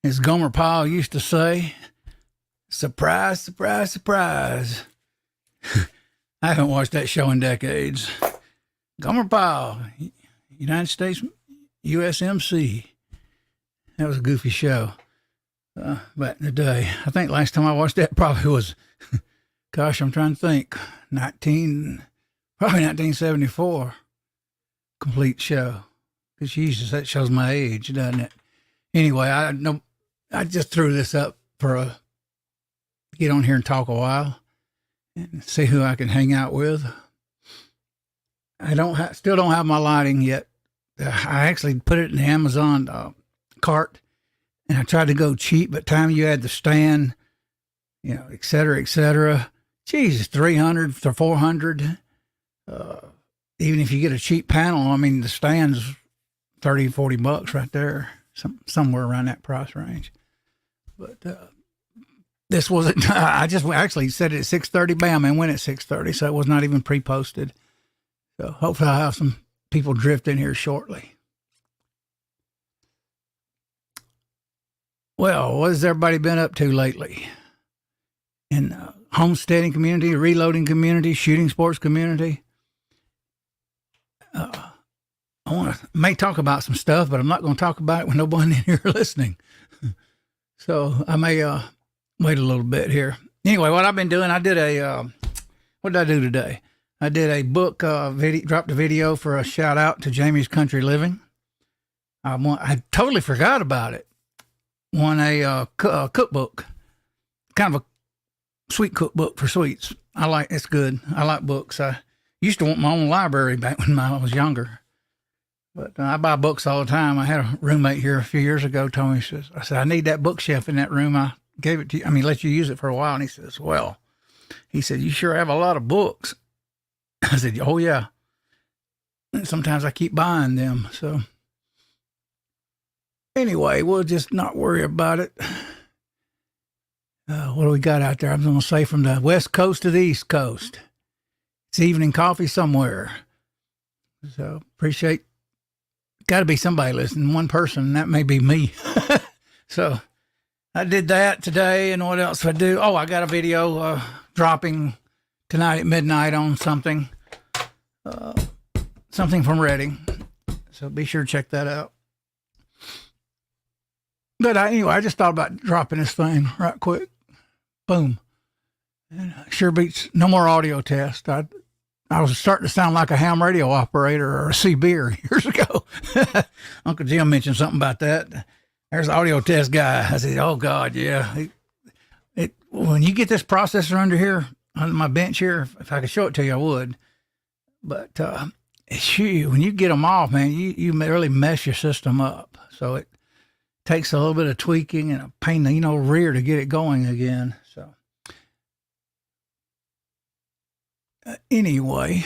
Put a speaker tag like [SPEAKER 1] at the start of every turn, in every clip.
[SPEAKER 1] As Gomer Pyle used to say, surprise, surprise, surprise. I haven't watched that show in decades. Gomer Pyle, United States USMC. That was a goofy show back in the day. I think last time I watched that probably was, gosh, I'm trying to think, probably 1974. Complete show. Because Jesus, that shows my age, doesn't it? Anyway, I just threw this up for get on here and talk a while and see who I can hang out with. I still don't have my lighting yet. I actually put it in the Amazon cart, and I tried to go cheap, but time you add the stand, et cetera, et cetera. Jesus, 300 to 400. Even if you get a cheap panel, I mean, the stand's 30, 40 bucks right there, somewhere around that price range. But this wasn't, I just actually said it at 6:30, bam, and went at 6:30, so it was not even pre-posted. So hopefully I'll have some people drift in here shortly. Well, what has everybody been up to lately? In the homesteading community, reloading community, shooting sports community? I may talk about some stuff, but I'm not going to talk about it when nobody in here listening. So I may wait a little bit here. Anyway, what I've been doing, I did what did I do today? I did a book, dropped a video for a shout out to Jamie's Country Living. I totally forgot about it. Won a cookbook, kind of a sweet cookbook for sweets. It's good. I like books. I used to want my own library back when I was younger. But I buy books all the time. I had a roommate here a few years ago told me, I said, I need that bookshelf in that room. I gave it to you. Let you use it for a while. And he says, well, you sure have a lot of books. I said, oh, yeah. And sometimes I keep buying them. So anyway, we'll just not worry about it. What do we got out there? I'm going to say from the West Coast to the East Coast. It's evening coffee somewhere. So appreciate. Got to be somebody listening, one person, and that may be me. So I did that today, and what else did I do? Oh, I got a video dropping tonight at midnight on something from Reading. So be sure to check that out. But anyway, I just thought about dropping this thing right quick. Boom. And sure beats no more audio test. I was starting to sound like a ham radio operator or a CBer years ago. Uncle Jim mentioned something about that. There's the audio test guy. I said, oh, God, yeah. When you get this processor under here, on my bench here, if I could show it to you, I would. But when you get them off, man, you really mess your system up. So it takes a little bit of tweaking and a pain in the rear to get it going again. So anyway,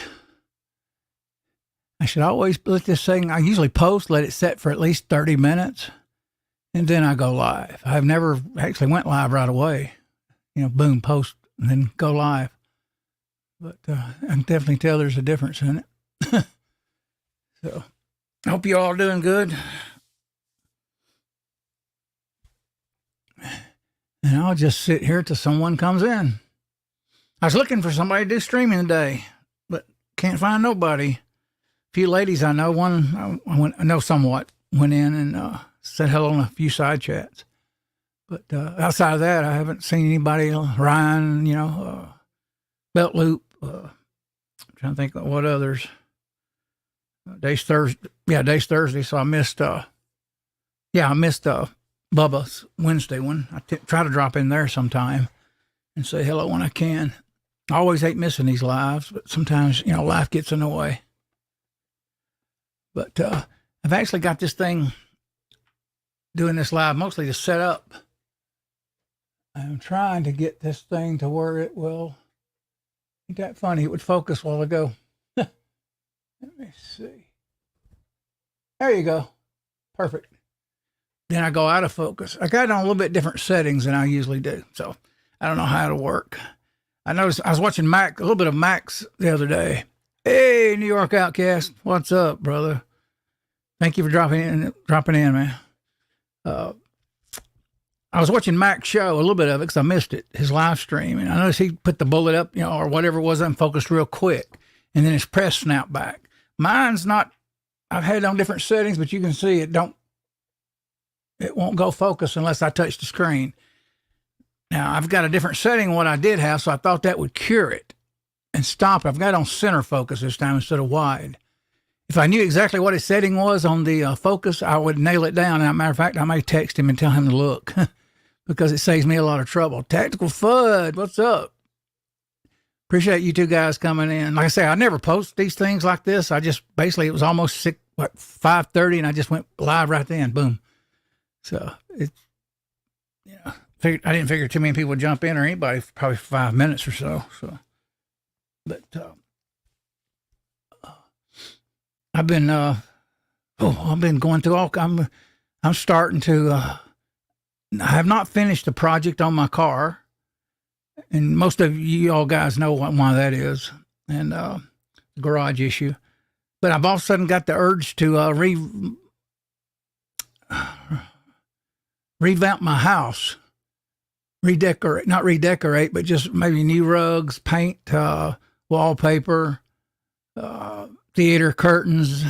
[SPEAKER 1] I should always let this thing, I usually let it set for at least 30 minutes, and then I go live. I've never actually went live right away, boom, post, and then go live. But I can definitely tell there's a difference in it. So I hope you all are doing good. And I'll just sit here till someone comes in. I was looking for somebody to do streaming today, but can't find nobody. A few ladies I know, I know somewhat, went in and said hello in a few side chats. But outside of that, I haven't seen anybody. Ryan, Belt Loop. Trying to think of what others. Day's Thursday. So I missed. I missed Bubba's Wednesday one. I try to drop in there sometime and say hello when I can. I always hate missing these lives, but sometimes, life gets in the way. But I've actually got this thing doing this live mostly to set up. I'm trying to get this thing to where it will. Ain't that funny? It would focus while ago. Let me see. There you go. Perfect. Then I go out of focus. I got it on a little bit different settings than I usually do. So I don't know how it'll work. I noticed I was watching a little bit of Max the other day. Hey, New York Outcast. What's up, brother? Thank you for dropping in, man. I was watching Mac's show, a little bit of it, because I missed it, his live stream. And I noticed he put the bullet up, or whatever it was, unfocused real quick. And then his press snapped back. Mine's not, I've had it on different settings, but you can see it won't go focus unless I touch the screen. Now, I've got a different setting than what I did have, so I thought that would cure it and stop it. I've got it on center focus this time instead of wide. If I knew exactly what his setting was on the focus, I would nail it down. And as a matter of fact, I may text him and tell him to look because it saves me a lot of trouble. Tactical FUD, what's up? Appreciate you two guys coming in. Like I say, I never post these things like this. I just basically, it was almost 5:30, and I just went live right then. Boom. So it's, I didn't figure too many people would jump in or anybody, probably 5 minutes or so. But I've been going through all. I'm starting to. I have not finished the project on my car, and most of you all guys know why that is, and the garage issue. But I've all of a sudden got the urge to revamp my house, not redecorate, but just maybe new rugs, paint, wallpaper, theater curtains,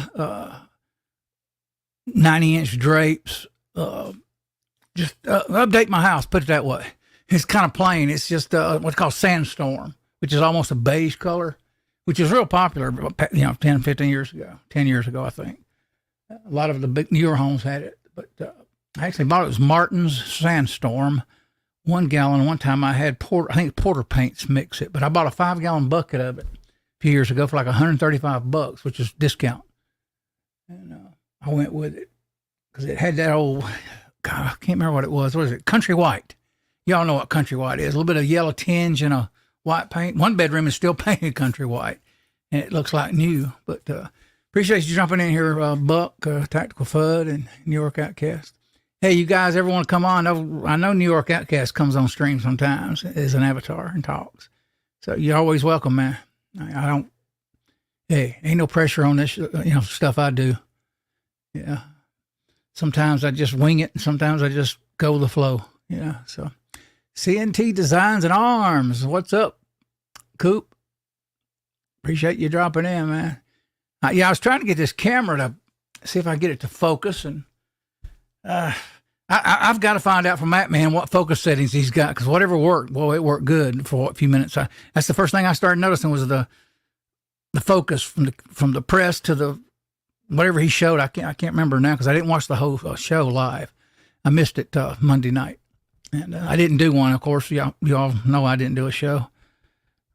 [SPEAKER 1] 90-inch drapes, just update my house, put it that way. It's kind of plain. It's just what's called sandstorm, which is almost a beige color, which is real popular, 10, 15 years ago, 10 years ago, I think. A lot of the big newer homes had it, but I actually bought it was Martin's Sandstorm, 1 gallon. One time I had I think Porter Paints mix it, but I bought a 5-gallon bucket of it a few years ago for like $135, which is discount. And I went with it because it had that old, God, I can't remember what it was. What is it? Country White. Y'all know what Country White is. A little bit of yellow tinge and a white paint. One bedroom is still painted Country White, and it looks like new. But appreciate you jumping in here, Buck, Tactical FUD, and New York Outcast. Hey, you guys ever want to come on? I know New York Outcast comes on stream sometimes as an avatar and talks. So you're always welcome, man. Ain't no pressure on this, stuff I do. Yeah. Sometimes I just wing it, and sometimes I just go with the flow. So CNT Designs and Arms, what's up, Coop? Appreciate you dropping in, man. I was trying to get this camera to see if I get it to focus, and I've got to find out from Matt, man, what focus settings he's got, because whatever worked, it worked good for a few minutes. That's the first thing I started noticing was the focus from the press to the whatever he showed. I can't remember now because I didn't watch the whole show live. I missed it Monday night, and I didn't do one. Of course, you all know I didn't do a show,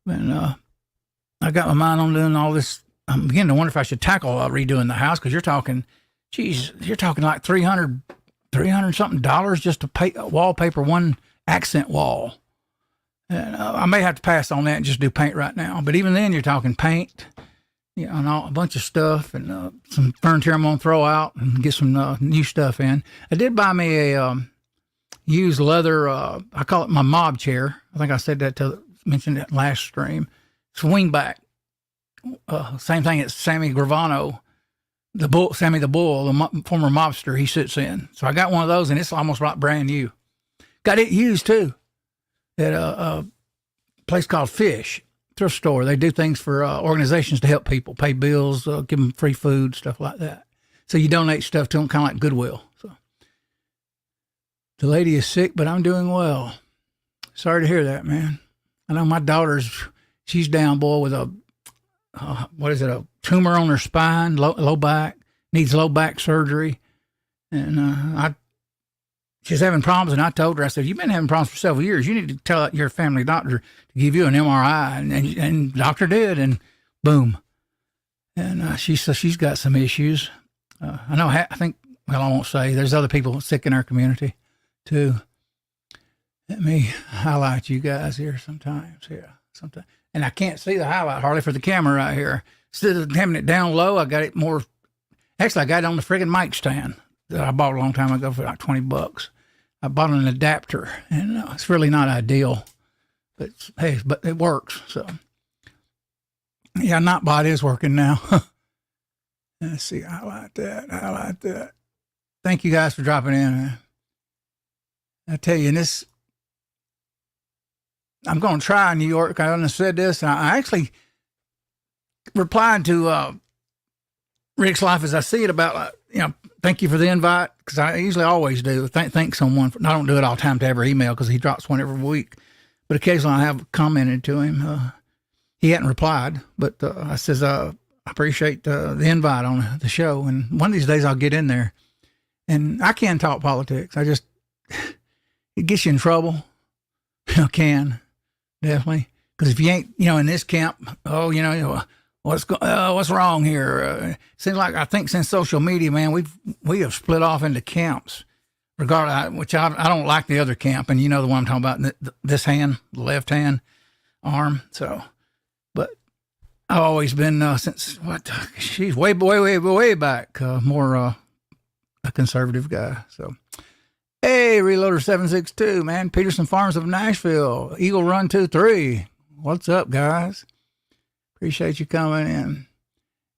[SPEAKER 1] and I got my mind on doing all this. I'm beginning to wonder if I should tackle redoing the house, because you're talking like $300 something just to wallpaper one accent wall. And I may have to pass on that and just do paint right now. But even then, you're talking paint, and a bunch of stuff, and some furniture I'm going to throw out and get some new stuff in. I did buy me a used leather, I call it my mob chair. I think I said that mentioned it last stream. Swing back. Same thing as Sammy Gravano, Sammy the Bull, the former mobster, he sits in. So I got one of those, and it's almost like brand new. Got it used too at a place called Fish thrift store. They do things for organizations to help people pay bills, give them free food, stuff like that. So you donate stuff to them, kind of like Goodwill. So the lady is sick, but I'm doing well. Sorry to hear that, man. I know my she's down, boy, with a tumor on her spine, low back, needs low back surgery. And she's having problems, and I told her, I said, you've been having problems for several years. You need to tell your family doctor to give you an MRI. And the doctor did, and boom. And she's got some issues. I think, I won't say, there's other people sick in our community too. Let me highlight you guys here sometimes. And I can't see the highlight hardly for the camera right here. Instead of having it down low, I got it more. Actually, I got it on the friggin' mic stand that I bought a long time ago for like $20. I bought an adapter, and it's really not ideal, but but it works. So yeah, Nightbot is working now. Let's see, highlight that. Thank you guys for dropping in, man. I tell you, I'm going to try New York. I done said this, and I actually replied to Rick's Life as I see it about, thank you for the invite, because I usually always do. Thank someone. I don't do it all the time to every email because he drops one every week, but occasionally I have commented to him. He hadn't replied, but I says, I appreciate the invite on the show, and one of these days I'll get in there. And I can talk politics. It gets you in trouble. Can, definitely. Because if you ain't, in this camp, what's wrong here? Seems like, I think since social media, man, we have split off into camps. Regardless, which I don't like the other camp, and the one I'm talking about. This hand, the left hand arm. So, but I've always been since she's way back more a conservative guy. So, hey, Reloader 762, man, Peterson Farms of Nashville, Eagle Run 23. What's up, guys? Appreciate you coming in.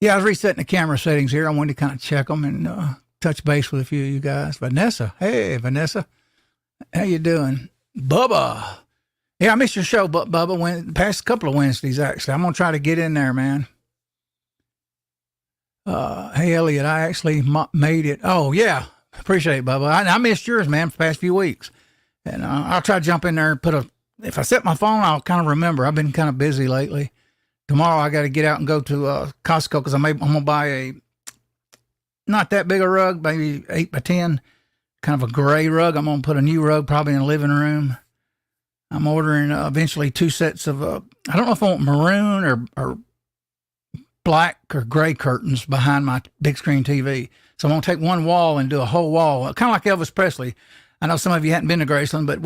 [SPEAKER 1] Yeah, I was resetting the camera settings here. I wanted to kind of check them and touch base with a few of you guys. Vanessa, hey, Vanessa, how you doing? Bubba, yeah, I missed your show, Bubba, past couple of Wednesdays, actually. I'm going to try to get in there, man. Hey, Elliot, I actually made it. Oh, yeah, appreciate it, Bubba. I missed yours, man, for the past few weeks. And I'll try to jump in there and if I set my phone, I'll kind of remember. I've been kind of busy lately. Tomorrow I got to get out and go to Costco because I'm going to buy not that big a rug, maybe 8 by 10, kind of a gray rug. I'm going to put a new rug probably in the living room. I'm ordering eventually 2 sets of, I don't know if I want maroon or black or gray curtains behind my big screen TV. So I'm going to take one wall and do a whole wall, kind of like Elvis Presley. I know some of you hadn't been to Graceland, but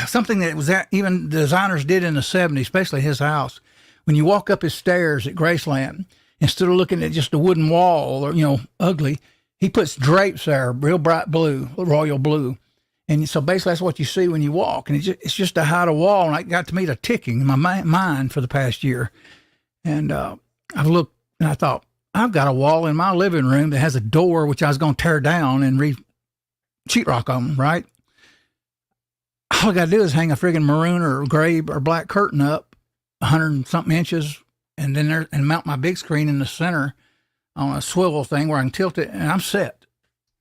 [SPEAKER 1] something that was even designers did in the 70s, especially his house. When you walk up his stairs at Graceland, instead of looking at just a wooden wall or, ugly, he puts drapes there, real bright blue, royal blue. And so basically that's what you see when you walk. And it's just to hide a wall. And I got to meet a ticking in my mind for the past year. And I've looked and I thought, I've got a wall in my living room that has a door, which I was going to tear down and sheetrock on, right? All I got to do is hang a friggin' maroon or gray or black curtain up 100 and something inches and then and mount my big screen in the center on a swivel thing where I can tilt it and I'm set.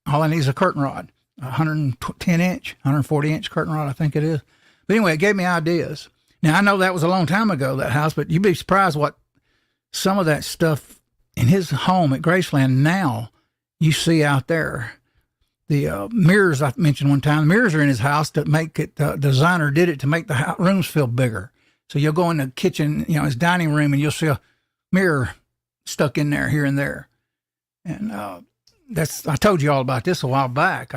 [SPEAKER 1] All I need is a curtain rod, 110 inch, 140 inch curtain rod, I think it is. But anyway, it gave me ideas. Now I know that was a long time ago, that house, but you'd be surprised what some of that stuff in his home at Graceland now you see out there. The mirrors I mentioned one time, the mirrors are in his house to make it, the designer did it to make the rooms feel bigger. So you'll go in the kitchen, his dining room, and you'll see a mirror stuck in there here and there. And I told you all about this a while back.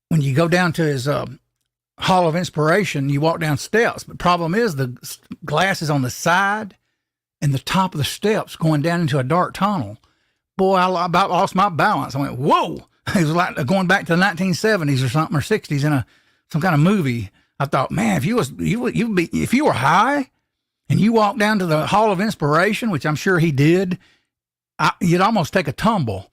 [SPEAKER 1] When you go down to his Hall of Inspiration, you walk down steps. But the problem is the glass is on the side and the top of the steps going down into a dark tunnel. Boy, I about lost my balance. I went, whoa. It was like going back to the 1970s or something, or 60s in some kind of movie. I thought, man, if you were high and you walked down to the Hall of Inspiration, which I'm sure he did, you'd almost take a tumble.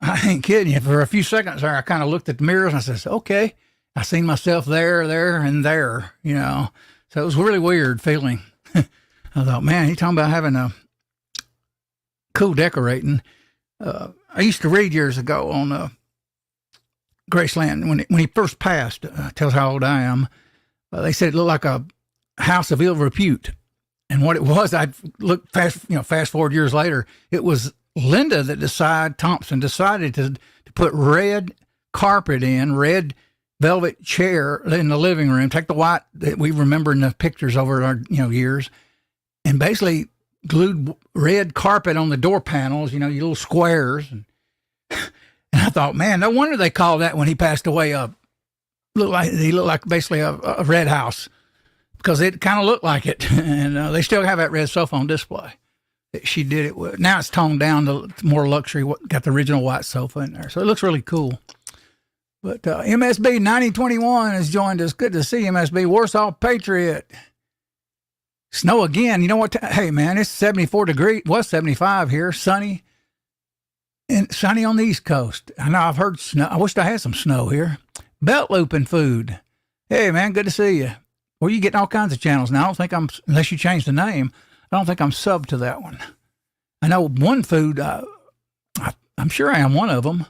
[SPEAKER 1] I ain't kidding you. For a few seconds there, I kind of looked at the mirrors and I said, okay, I seen myself there, and there, So it was a really weird feeling. I thought, man, he's talking about having a cool decorating. I used to read years ago on Graceland when he first passed. Tells how old I am. They said it looked like a house of ill repute, and what it was, I'd look fast forward years later. It was Linda Thompson decided to put red carpet in, red velvet chair in the living room. Take the white that we remember in the pictures over our years, and basically glued red carpet on the door panels, your little squares. And I thought, man, no wonder they called that when he passed away, he looked like basically a red house, because it kind of looked like it. And they still have that red sofa on display that she did it with. Now it's toned down to more luxury, got the original white sofa in there. So it looks really cool. But MSB 9021 has joined us. Good to see you, MSB. Warsaw Patriot. Snow again. You know what? Hey, man, it's 74 degrees. It was 75 here. Sunny. And sunny on the East Coast. I know I've heard snow. I wished I had some snow here. Belt Looping Food. Hey, man, good to see you. Well, you getting all kinds of channels now. I don't think unless you change the name, I don't think I'm subbed to that one. I know One Food, I'm sure I am one of them.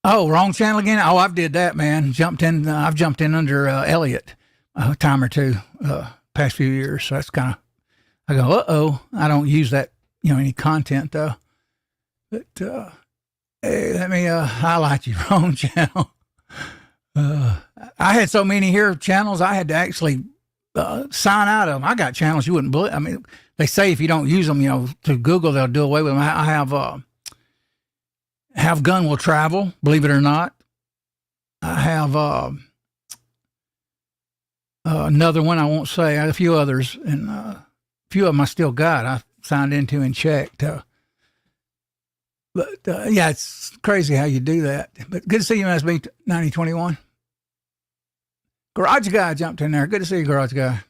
[SPEAKER 1] Oh, wrong channel again? Oh, I've did that, man. I've jumped in under Elliot a time or two past few years. So that's kind of, I go, uh-oh. I don't use that, any content, though. But, hey, let me highlight you. Wrong channel. I had so many here channels, I had to actually sign out of them. I got channels you wouldn't believe. I mean, they say if you don't use them, to Google, they'll do away with them. I have Gun Will Travel, believe it or not. I have another one I won't say. I have a few others, and a few of them I still got. I signed into and checked. But yeah, it's crazy how you do that. But good to see you, MSB 9021. Garage Guy jumped in there. Good to see you, Garage Guy.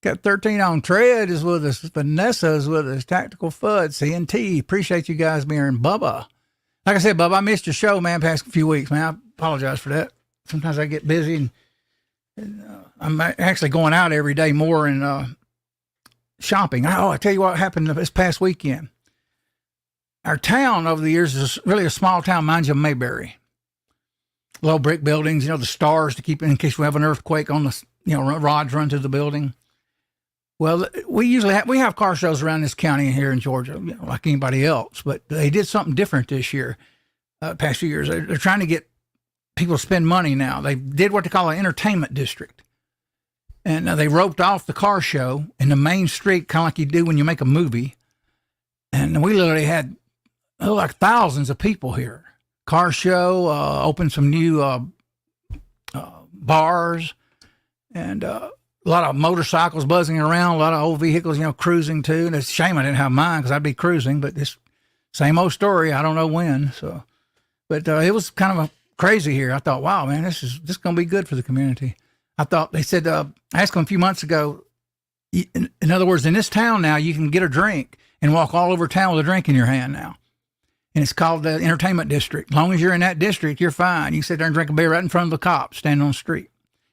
[SPEAKER 1] Got 13 on Tread is with us. Vanessa is with us. Tactical FUD, CNT. Appreciate you guys being here. And Bubba. Like I said, Bubba, I missed your show, man, past few weeks, man. I apologize for that. Sometimes I get busy, and I'm actually going out every day more and shopping. Oh, I tell you what happened this past weekend. Our town over the years is really a small town, mind you, Mayberry. Low brick buildings, the stars to keep in case we have an earthquake on the, rods run to the building. Well, we have car shows around this county here in Georgia, like anybody else, but they did something different this year, past few years. They're trying to get people to spend money now. They did what they call an entertainment district. And they roped off the car show in the main street, kind of like you do when you make a movie. And we literally had like thousands of people here. Car show, opened some new bars, and a lot of motorcycles buzzing around, a lot of old vehicles, cruising too. And it's a shame I didn't have mine because I'd be cruising, but this same old story. I don't know when. So, but it was kind of crazy here. I thought, wow, man, this is going to be good for the community. I thought they said, I asked them a few months ago, in other words, in this town now, you can get a drink and walk all over town with a drink in your hand now. And it's called the entertainment district. As long as you're in that district, you're fine. You can sit there and drink a beer right in front of the cops standing on the street.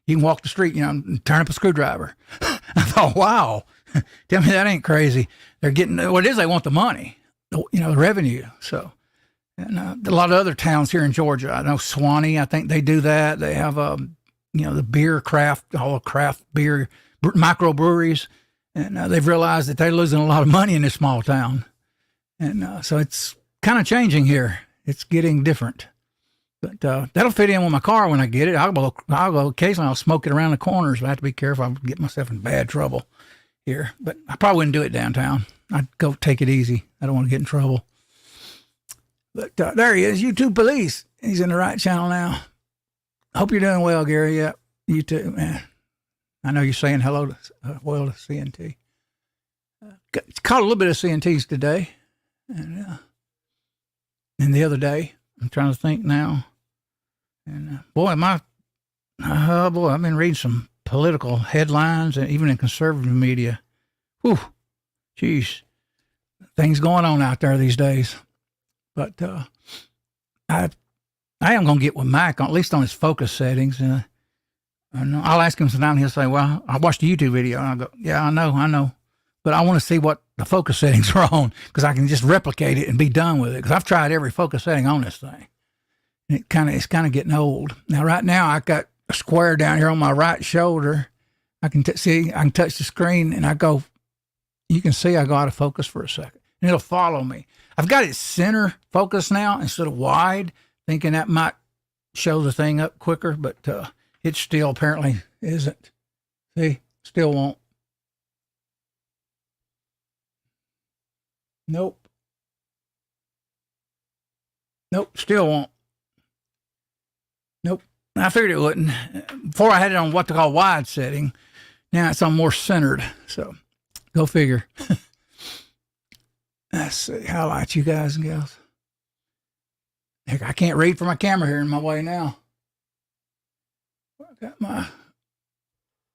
[SPEAKER 1] You can walk the street, and turn up a screwdriver. I thought, wow, tell me that ain't crazy. They're getting, what it is, they want the money, the revenue. So, and a lot of other towns here in Georgia, I know Swanee, I think they do that. They have, the beer craft, all the craft beer, microbreweries. And they've realized that they're losing a lot of money in this small town. And so it's kind of changing here. It's getting different. But that'll fit in with my car when I get it. I'll go occasionally, I'll smoke it around the corners, but I have to be careful. I'll get myself in bad trouble here. But I probably wouldn't do it downtown. I'd go take it easy. I don't want to get in trouble. But there he is, YouTube Police. He's in the right channel now. Hope you're doing well, Gary. Yep, you too, man. I know you're saying hello to CNT. Caught a little bit of CNTs today. And the other day, I'm trying to think now. And I've been reading some political headlines, and even in conservative media. Whew, geez, things going on out there these days. But I am going to get with Mac, at least on his focus settings. I'll ask him sometime, and he'll say, well, I watched a YouTube video. And I'll go, yeah, I know. But I want to see what the focus settings are on, because I can just replicate it and be done with it. Because I've tried every focus setting on this thing. And it's kind of getting old. Now, right now, I got a square down here on my right shoulder. I can see, I can touch the screen, and you can see I go out of focus for a second. And it'll follow me. I've got it center focus now instead of wide, thinking that might show the thing up quicker, but it still apparently isn't. See, still won't. Nope, still won't. Nope. I figured it wouldn't. Before I had it on what they call wide setting. Now it's on more centered. So go figure. Let's see. Highlight you guys and gals. Heck, I can't read from my camera here in my way now.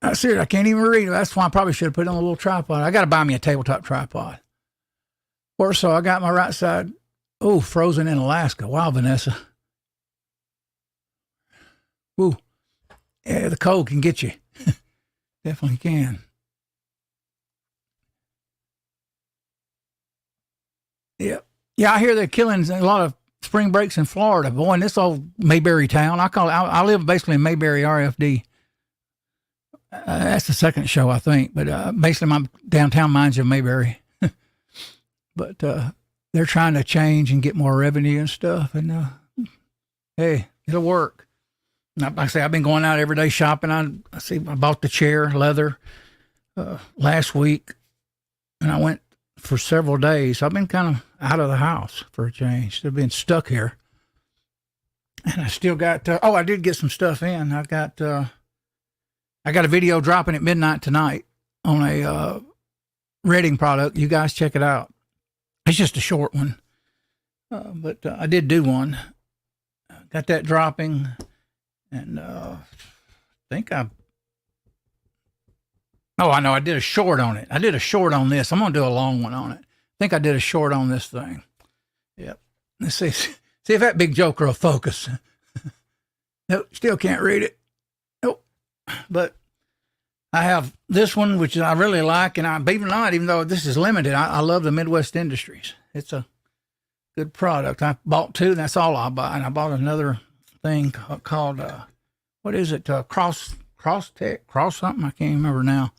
[SPEAKER 1] I see, I can't even read. That's why I probably should have put it on a little tripod. I got to buy me a tabletop tripod. Or so I got my right side. Oh, frozen in Alaska. Wow, Vanessa. Woo. Yeah, the cold can get you. Definitely can. Yeah. Yeah, I hear they're killing a lot of spring breaks in Florida. Boy, in this old Mayberry town, I live basically in Mayberry, RFD. That's the second show, I think. But basically, my downtown mind's in Mayberry. But they're trying to change and get more revenue and stuff. And hey, it'll work. Like I say, I've been going out every day shopping. I bought the chair, leather, last week, and I went for several days. I've been kind of out of the house for a change. I've been stuck here. And I still got, I did get some stuff in. I got a video dropping at midnight tonight on a Redding product. You guys check it out. It's just a short one. But I did do one. Got that dropping. And I think I know. I did a short on it. I did a short on this. I'm going to do a long one on it. I think I did a short on this thing. Yep. Let's see if that big joker will focus. Nope, still can't read it. Nope. But I have this one, which I really like, and even though this is limited, I love the Midwest Industries. It's a good product. I bought two, and that's all I buy. And I bought another thing called, what is it? Cross something? I can't remember now.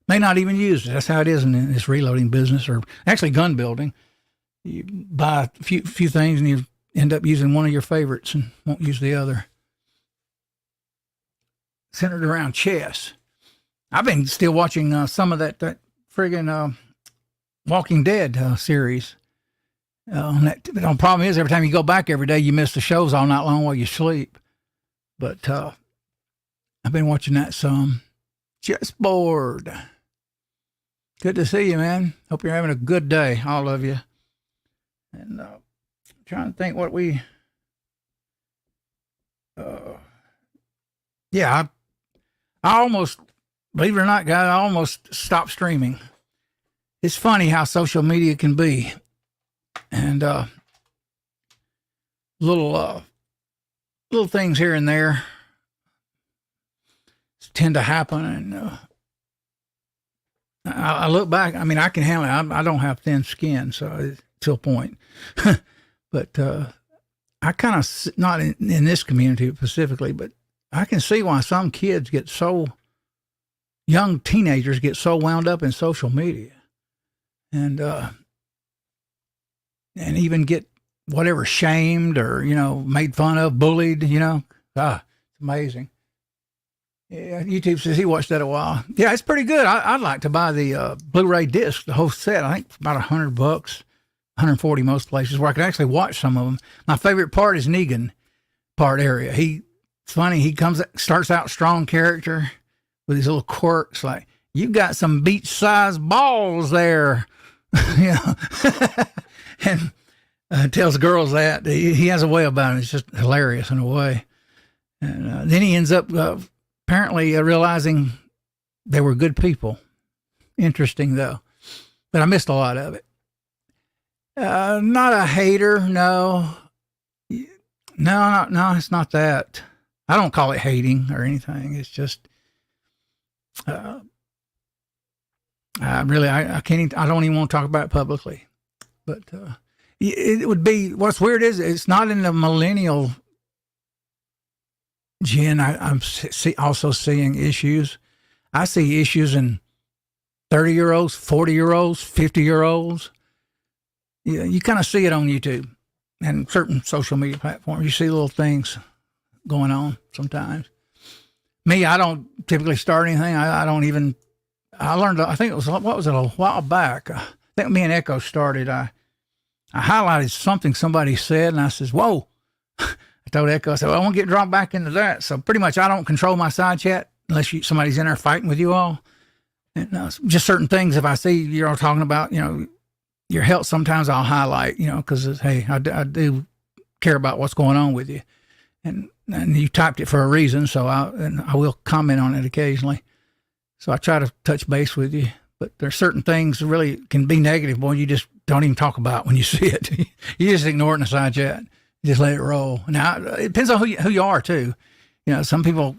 [SPEAKER 1] May not even use it. That's how it is in this reloading business, or actually gun building. You buy a few things and you end up using one of your favorites and won't use the other. Centered around chess. I've been still watching some of that friggin' Walking Dead series. The problem is every time you go back every day, you miss the shows all night long while you sleep. But I've been watching that some. Chessboard. Good to see you, man. Hope you're having a good day, all of you. And trying to think what we... I almost, believe it or not, guys, I almost stopped streaming. It's funny how social media can be. And little things here and there tend to happen. And I look back, I mean, I can handle it. I don't have thin skin, so to a point. But I kind of, not in this community specifically, but I can see why some kids young teenagers get so wound up in social media. And even get whatever shamed or, made fun of, bullied, it's amazing. Yeah, YouTube says he watched that a while. Yeah, it's pretty good. I'd like to buy the Blu-ray disc, the whole set. I think it's about $100, 140 most places, where I can actually watch some of them. My favorite part is Negan part area. It's funny. He starts out strong character with his little quirks, like, you got some beach-sized balls there. And tells girls that. He has a way about it. It's just hilarious in a way. And then he ends up apparently realizing they were good people. Interesting, though. But I missed a lot of it. Not a hater, no. No, it's not that. I don't call it hating or anything. It's just... I don't even want to talk about it publicly, but it would be, what's weird is it's not in the millennial gen. I'm also seeing issues. I see issues in 30-year-olds, 40-year-olds, 50-year-olds. You kind of see it on YouTube and certain social media platforms. You see little things going on sometimes. Me, I don't typically start anything. I don't even... I learned, I think it was, what was it, a while back? I think me and Echo started. I highlighted something somebody said, and I says, whoa. I told Echo, I said, well, I won't get drawn back into that. So pretty much I don't control my side chat unless somebody's in there fighting with you all. And just certain things, if I see you're all talking about, your health, sometimes I'll highlight, because, hey, I do care about what's going on with you. And you typed it for a reason, so I will comment on it occasionally. So I try to touch base with you, but there's certain things that really can be negative, boy, you just don't even talk about when you see it. You just ignore it in the side chat. You just let it roll. Now, it depends on who you are, too. You know, some people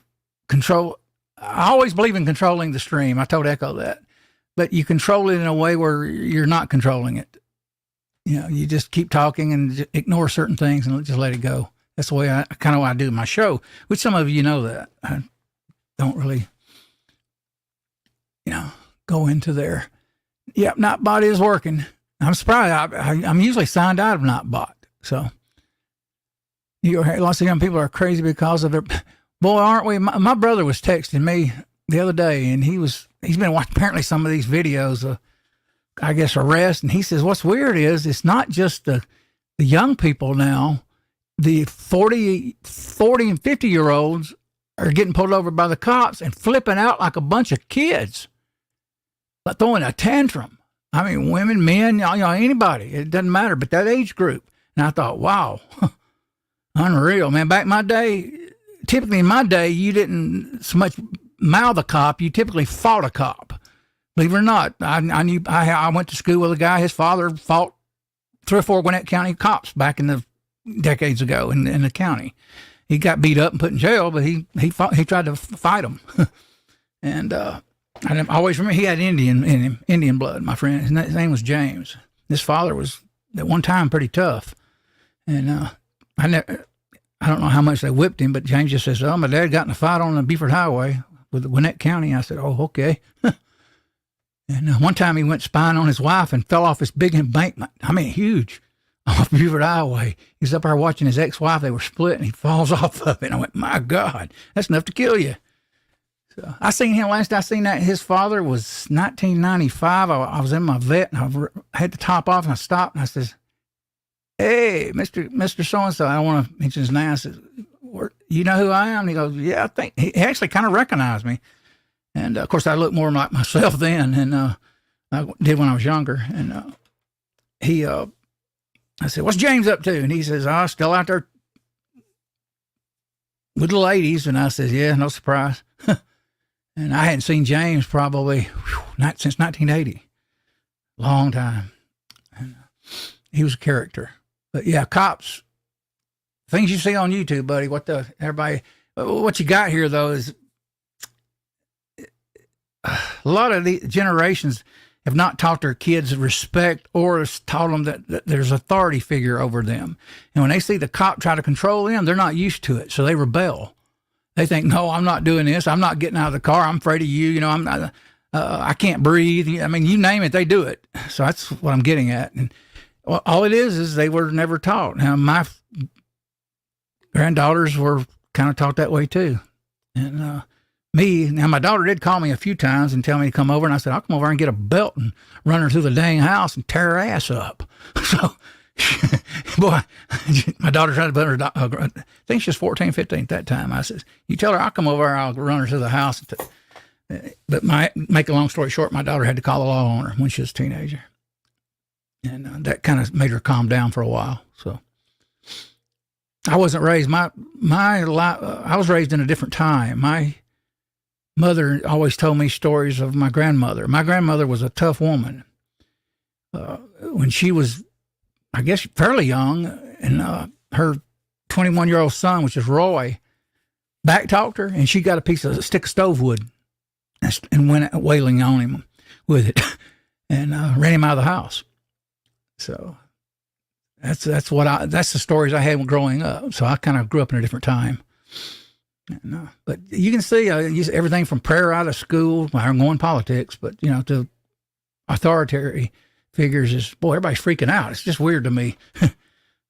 [SPEAKER 1] control. I always believe in controlling the stream. I told Echo that, but you control it in a way where you're not controlling it. You know, you just keep talking and ignore certain things and just let it go. That's the way I kind of I do my show, which some of you know that I don't really, you know, go into there. Yep, Notbot is working. I'm surprised. I'm usually signed out of Notbot. So lots of young people are crazy because of their. Boy, aren't we? My brother was texting me the other day, and he's been watching apparently some of these videos of, I guess, arrest, and he says what's weird is it's not just the young people now. The 40 and 50-year-olds are getting pulled over by the cops and flipping out like a bunch of kids, like throwing a tantrum. I mean, women, men, you know, anybody. It doesn't matter, but that age group. And I thought, wow, unreal, man. Back in my day, typically in my day, you didn't so much mouth a cop. You typically fought a cop. Believe it or not, I went to school with a guy. His father fought 3 or 4 Gwinnett County cops back in the decades ago in the county. He got beat up and put in jail, but he tried to fight them. And I always remember he had Indian in him, Indian blood, my friend. His name was James. His father was at one time pretty tough. And I don't know how much they whipped him, but James just says, "Oh, my dad got in a fight on the Beaufort Highway with Gwinnett County." I said, "Oh, okay." And one time he went spying on his wife and fell off this big embankment. I mean, huge, off Beaufort Highway. He's up there watching his ex-wife. They were split, and he falls off of it. And I went, "My God, that's enough to kill you." So I seen him last I seen that. His father was 1995. I was in my vet, and I had to top off, and I stopped, and I says, "Hey, Mr. So-and-so," I don't want to mention his name. I said, "You know who I am?" And he goes, "Yeah, I think." He actually kind of recognized me. And, of course, I looked more like myself then than I did when I was younger. And I said, "What's James up to?" And he says, "Oh, still out there with the ladies." And I says, "Yeah, no surprise." And I hadn't seen James probably since 1980. Long time. And he was a character. But, yeah, cops, things you see on YouTube, buddy, what you got here, though, is a lot of the generations have not taught their kids respect or taught them that there's authority figure over them. And when they see the cop try to control them, they're not used to it, so they rebel. They think, "No, I'm not doing this. I'm not getting out of the car. I'm afraid of you. You know, I'm not, I can't breathe." I mean, you name it, they do it. So that's what I'm getting at. And all it is they were never taught. Now, my granddaughters were kind of taught that way too. And now my daughter did call me a few times and tell me to come over, and I said, "I'll come over and get a belt and run her through the dang house and tear her ass up." So, boy, my daughter tried to put her, I think she was 14, 15 at that time. I said, "You tell her I'll come over, I'll run her through the house." But make a long story short, my daughter had to call the law on her when she was a teenager. And that kind of made her calm down for a while. So I wasn't raised, I was raised in a different time. My mother always told me stories of my grandmother. My grandmother was a tough woman. When she was, I guess, fairly young, and her 21-year-old son, which is Roy, backtalked her, and she got a stick of stove wood and went wailing on him with it and ran him out of the house. So that's the stories I had growing up. So I kind of grew up in a different time. And, but you can see everything from prayer out of school. I'm going politics, but to authoritarian figures is, boy, everybody's freaking out. It's just weird to me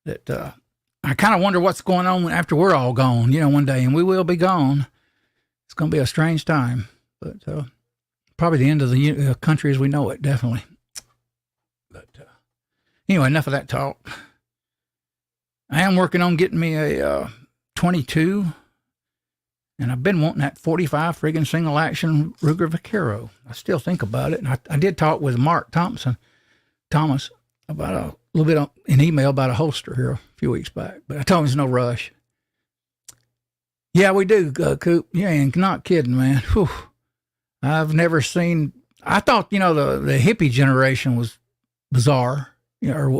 [SPEAKER 1] that I kind of wonder what's going on after we're all gone, one day, and we will be gone. It's going to be a strange time, but probably the end of the country as we know it, definitely. But anyway, enough of that talk. I am working on getting me a 22, and I've been wanting that 45 friggin' single action Ruger Vaquero. I still think about it, and I did talk with Mark Thomas about a little bit in email about a holster here a few weeks back, but I told him there's no rush. Yeah, we do, Coop. You ain't not kidding, man. Whew. I've never seen. I thought the hippie generation was bizarre, or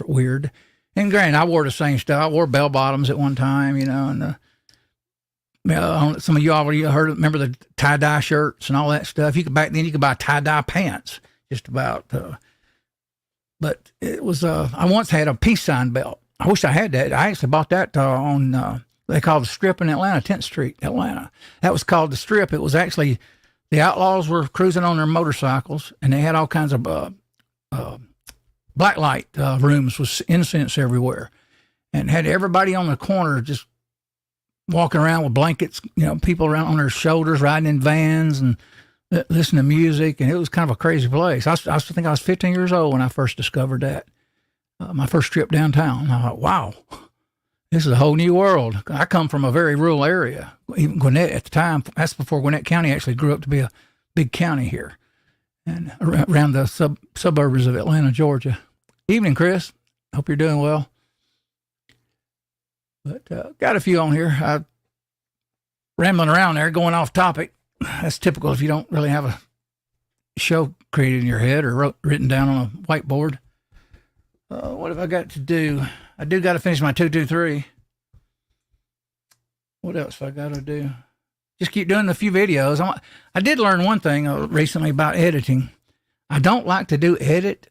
[SPEAKER 1] weird. And granted, I wore the same stuff. I wore bell bottoms at one time, and Some of you already remember the tie-dye shirts and all that stuff. Back then you could buy tie-dye pants just about. But it was, I once had a peace sign belt. I wish I had that. I actually bought that on, they call the Strip in Atlanta, 10th Street, Atlanta. That was called the Strip. It was actually, the outlaws were cruising on their motorcycles, and they had all kinds of black light rooms with incense everywhere, and had everybody on the corner just walking around with blankets, people around on their shoulders, riding in vans and listening to music. And it was kind of a crazy place. I think I was 15 years old when I first discovered that. My first trip downtown. I thought, wow, this is a whole new world. I come from a very rural area. Even Gwinnett at the time, that's before Gwinnett County actually grew up to be a big county here, and around the suburbs of Atlanta, Georgia. Evening, Chris. Hope you're doing well. But got a few on here. Rambling around there, going off topic. That's typical if you don't really have a show created in your head or written down on a whiteboard. What have I got to do? I do got to finish my 223. What else have I got to do? Just keep doing a few videos. I did learn one thing recently about editing. I don't like to do edit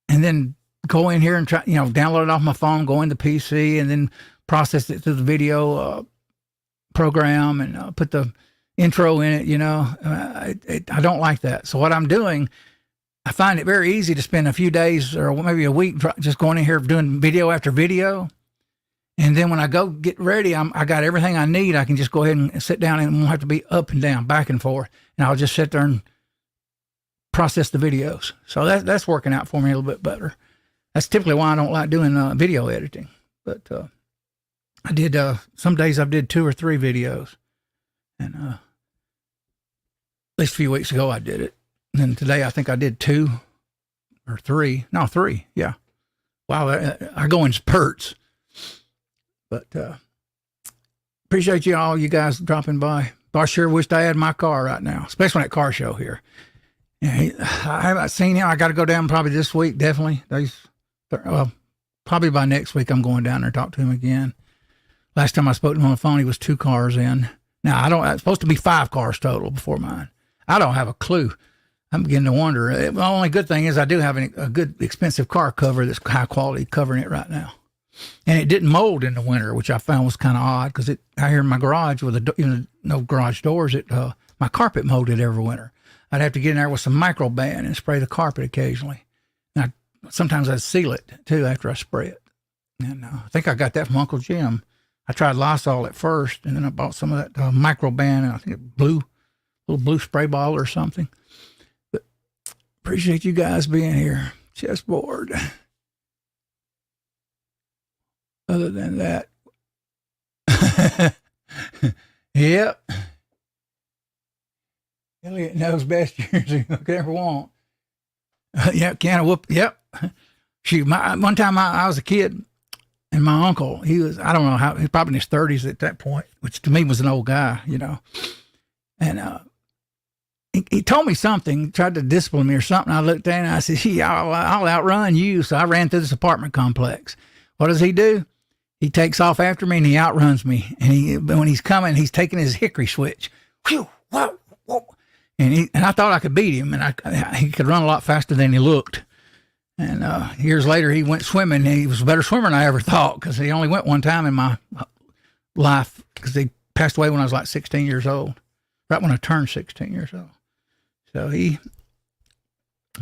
[SPEAKER 1] and then go in here and try, download it off my phone, go into PC, and then process it through the video program and put the intro in it. I don't like that. So what I'm doing, I find it very easy to spend a few days or maybe a week just going in here doing video after video. And then when I go get ready, I got everything I need. I can just go ahead and sit down and won't have to be up and down, back and forth. And I'll just sit there and process the videos. So that's working out for me a little bit better. That's typically why I don't like doing video editing. But I did, some days I did 2 or 3 videos. And at least a few weeks ago I did it. And then today I think I did 2 or 3. No, 3. Yeah. Wow. I go in spurts. But appreciate you guys dropping by. But I sure wished I had my car right now, especially at car show here. Yeah, I haven't seen him. I got to go down probably this week, definitely. Probably by next week I'm going down there and talk to him again. Last time I spoke to him on the phone, he was 2 cars in. Now, it's supposed to be 5 cars total before mine. I don't have a clue. I'm beginning to wonder. The only good thing is I do have a good expensive car cover that's high quality covering it right now. And it didn't mold in the winter, which I found was kind of odd because out here in my garage with no garage doors, my carpet molded every winter. I'd have to get in there with some microban and spray the carpet occasionally. And sometimes I'd seal it too after I spray it. And I think I got that from Uncle Jim. I tried Lysol at first, and then I bought some of that microban, and I think little blue spray bottle or something. But appreciate you guys being here. Chessboard. Other than that, yep. Elliot knows best years you could ever want. Yeah, can of whoop. Yep. Shoot, one time I was a kid, and my uncle, he was, I don't know how, he was probably in his 30s at that point, which to me was an old guy, And he told me something, tried to discipline me or something. I looked at him and I said, I'll outrun you. So I ran through this apartment complex. What does he do? He takes off after me and he outruns me. And when he's coming, he's taking his hickory switch. Whew, whoa, whoa. And I thought I could beat him, and he could run a lot faster than he looked. And years later, he went swimming. And he was a better swimmer than I ever thought because he only went one time in my life because he passed away when I was like 16 years old, right when I turned 16 years old. So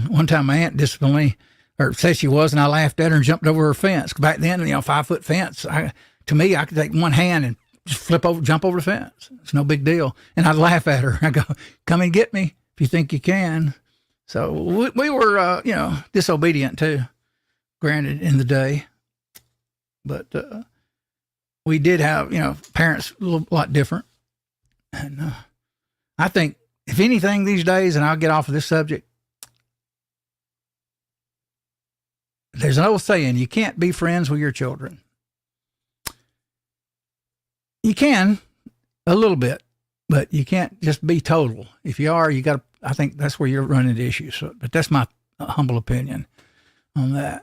[SPEAKER 1] one time my aunt disciplined me, or said she was, and I laughed at her and jumped over her fence. Back then, 5-foot fence, to me, I could take one hand and just jump over the fence. It's no big deal. And I'd laugh at her. I go, come and get me if you think you can. So we were, disobedient too, granted, in the day. But we did have, parents a lot different. And I think, if anything these days, and I'll get off of this subject, there's an old saying, you can't be friends with your children. You can, a little bit, but you can't just be total. If you are, I think that's where you're running into issues. So, but that's my humble opinion on that.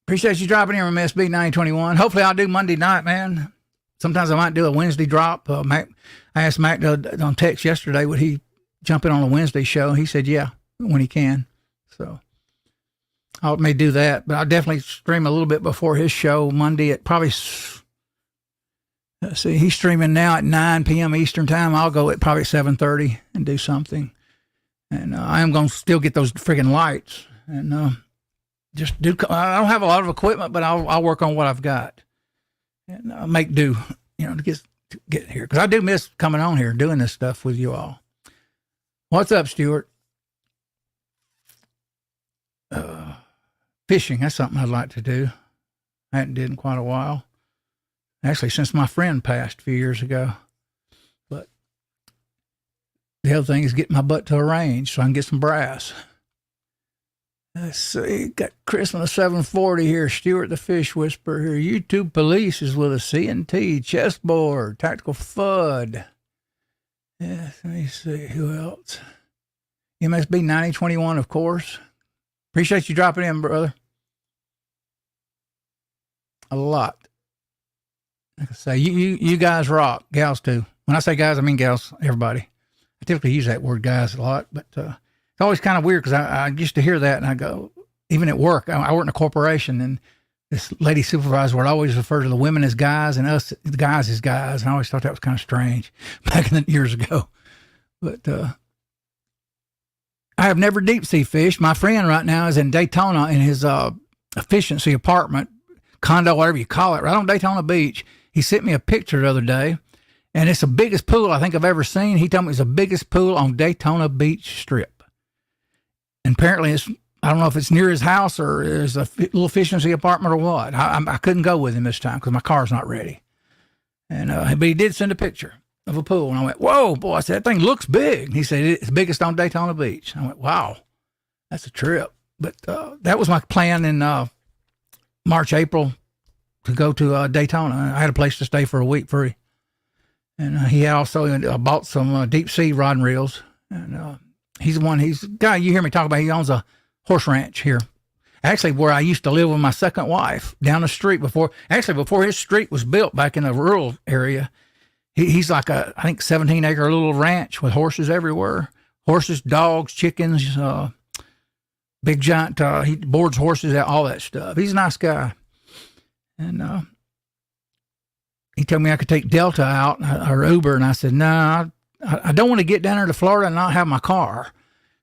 [SPEAKER 1] Appreciate you dropping in from SB 921. Hopefully I'll do Monday night, man. sometimes I might do a Wednesday drop. I asked Mac on text yesterday, would he jump in on a Wednesday show? He said, yeah, when he can. So I may do that, but I'll definitely stream a little bit before his show Monday at probably, let's see, he's streaming now at 9 p.m. Eastern time. I'll go at probably 7:30 and do something. And I am going to still get those friggin' lights and just do. I don't have a lot of equipment, but I'll work on what I've got and make do, to get here. Because I do miss coming on here, doing this stuff with you all. What's up, Stuart? Fishing, that's something I'd like to do. I hadn't did in quite a while. Actually, since my friend passed a few years ago. But the other thing is getting my butt to a range so I can get some brass. Let's see, got Christmas 740 here. Stuart the Fish Whisperer here. YouTube Police is with a C&T, chessboard, Tactical FUD. Yeah, let me see, who else? MSB 9021, of course. Appreciate you dropping in, brother. A lot. Like I say, you guys rock. Gals too. When I say guys, I mean gals, everybody. I typically use that word guys a lot, but it's always kind of weird because I used to hear that and I go, even at work, I work in a corporation and this lady supervisor would always refer to the women as guys and us, the guys as guys. And I always thought that was kind of strange back in the years ago. But I have never deep sea fished. My friend right now is in Daytona in his efficiency apartment, condo, whatever you call it, right on Daytona Beach. He sent me a picture the other day, and it's the biggest pool I think I've ever seen. He told me it's the biggest pool on Daytona Beach Strip. And apparently I don't know if it's near his house or is a little efficiency apartment or what. I couldn't go with him this time because my car's not ready. And but he did send a picture of a pool, and I went, whoa, boy, I said, that thing looks big. He said, it's biggest on Daytona Beach. I went, wow, that's a trip. But that was my plan in March, April to go to Daytona. I had a place to stay for a week free. And he had also bought some deep sea rod and reels. And he's the guy you hear me talk about. He owns a horse ranch here. Actually, where I used to live with my second wife down the street before his street was built back in the rural area. He's like I think 17-acre little ranch with horses everywhere. Horses, dogs, chickens, big giant, he boards horses, all that stuff. He's a nice guy. And he told me I could take Delta out or Uber. And I said, no, I don't want to get down there to Florida and not have my car.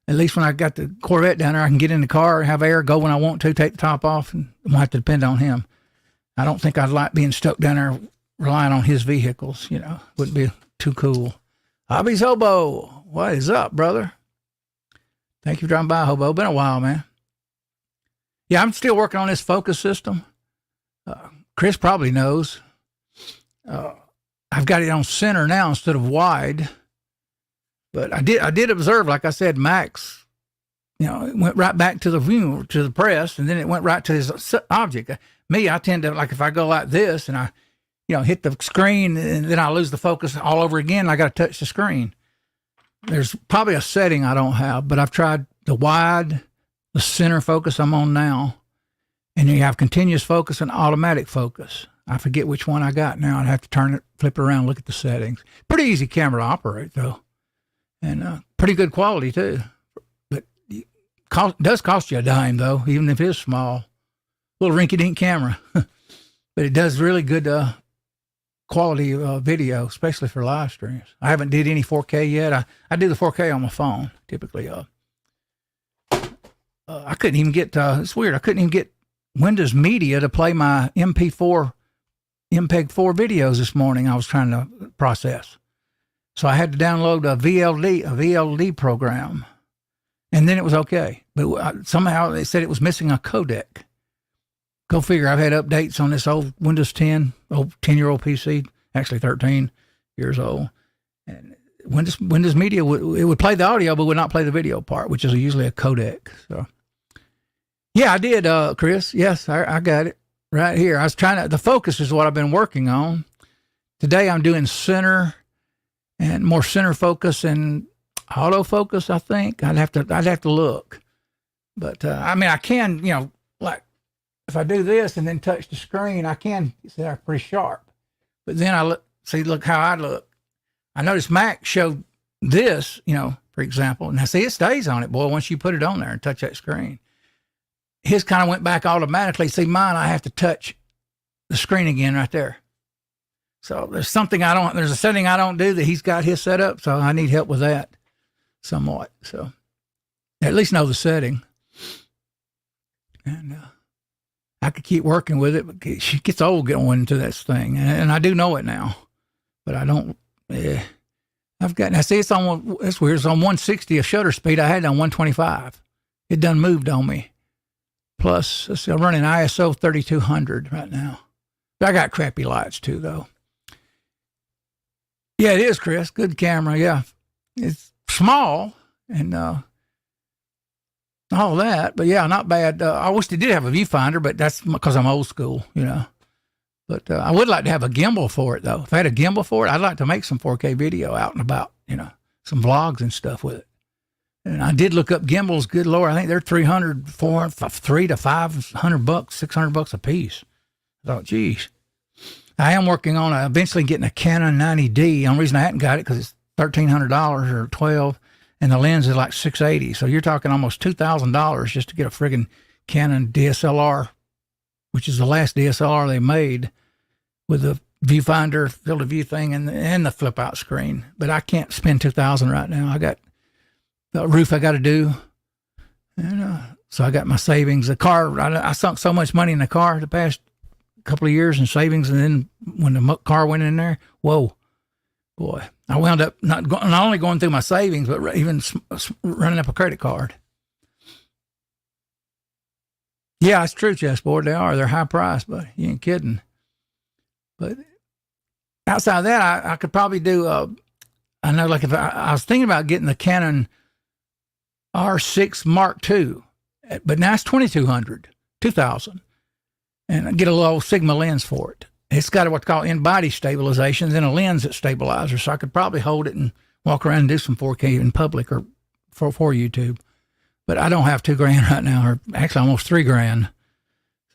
[SPEAKER 1] At least when I got the Corvette down there, I can get in the car, have air, go when I want to, take the top off, and I won't have to depend on him. I don't think I'd like being stuck down there relying on his vehicles, wouldn't be too cool. Hobbies Hobo, what is up, brother? Thank you for dropping by, Hobo. Been a while, man. Yeah, I'm still working on this focus system. Chris probably knows. I've got it on center now instead of wide. But I did observe, like I said, Max, it went right back to the view, to the press, and then it went right to his object. Me, I tend to, like if I go like this and I hit the screen and then I lose the focus all over again, I got to touch the screen. There's probably a setting I don't have, but I've tried the wide, the center focus I'm on now, and you have continuous focus and automatic focus. I forget which one I got now. I'd have to turn it, flip it around, look at the settings. Pretty easy camera to operate, though, and pretty good quality, too. But it does cost you a dime, though, even if it's small. Little rinky-dink camera. But it does really good quality video, especially for live streams. I haven't did any 4K yet. I do the 4K on my phone, typically. I couldn't even get, it's weird, I couldn't even get Windows Media to play my MPEG-4 videos this morning I was trying to process. So I had to download a VLD program, and then it was okay. But somehow they said it was missing a codec. Go figure. I've had updates on this old Windows 10, old 10-year-old PC, actually 13 years old. And Windows Media, it would play the audio, but would not play the video part, which is usually a codec. So, yeah, I did, Chris. Yes, I got it right here. I was trying to, the focus is what I've been working on. Today I'm doing center and more center focus and autofocus, I think. I'd have to look. But, I can, like, if I do this and then touch the screen, I can see they're pretty sharp. But then I look how I look. I noticed Mac showed this, for example. Now, see, it stays on it, boy, once you put it on there and touch that screen. His kind of went back automatically. See, mine, I have to touch the screen again right there. So there's a setting I don't do that he's got his set up, so I need help with that somewhat. So at least know the setting. And I could keep working with it, but she gets old going into this thing. And I do know it now, but I don't, it's on 160 a shutter speed. I had it on 125. It done moved on me. Plus, I'm running ISO 3200 right now. But I got crappy lights too, though. Yeah, it is, Chris. Good camera, yeah. It's small and all that, but yeah, not bad. I wish they did have a viewfinder, but that's because I'm old school, But I would like to have a gimbal for it, though. If I had a gimbal for it, I'd like to make some 4K video out and about, some vlogs and stuff with it. And I did look up gimbals. Good Lord, I think they're $300 to $500, $600 a piece. I thought, geez. I am working on eventually getting a Canon 90D. The only reason I hadn't got it because it's $1,300 or $1,200, and the lens is like $680. So you're talking almost $2,000 just to get a friggin' Canon DSLR, which is the last DSLR they made, with the viewfinder, field of view thing, and the flip out screen. But I can't spend $2,000 right now. I got the roof I got to do, and so I got my savings. The car, I sunk so much money in the car the past couple of years in savings, and then when the car went in there, whoa, boy, I wound up not only going through my savings, but even running up a credit card. Yeah, it's true, chessboard. They're high priced, but you ain't kidding. But outside of that, I could probably do. I know, like if I was thinking about getting the Canon R6 Mark II, but now it's $2,200, and I get a little Sigma lens for it. It's got what's called in-body stabilization, then a lens that stabilizers, so I could probably hold it and walk around and do some 4K in public or for YouTube. But I don't have $2,000 right now, or actually almost $3,000.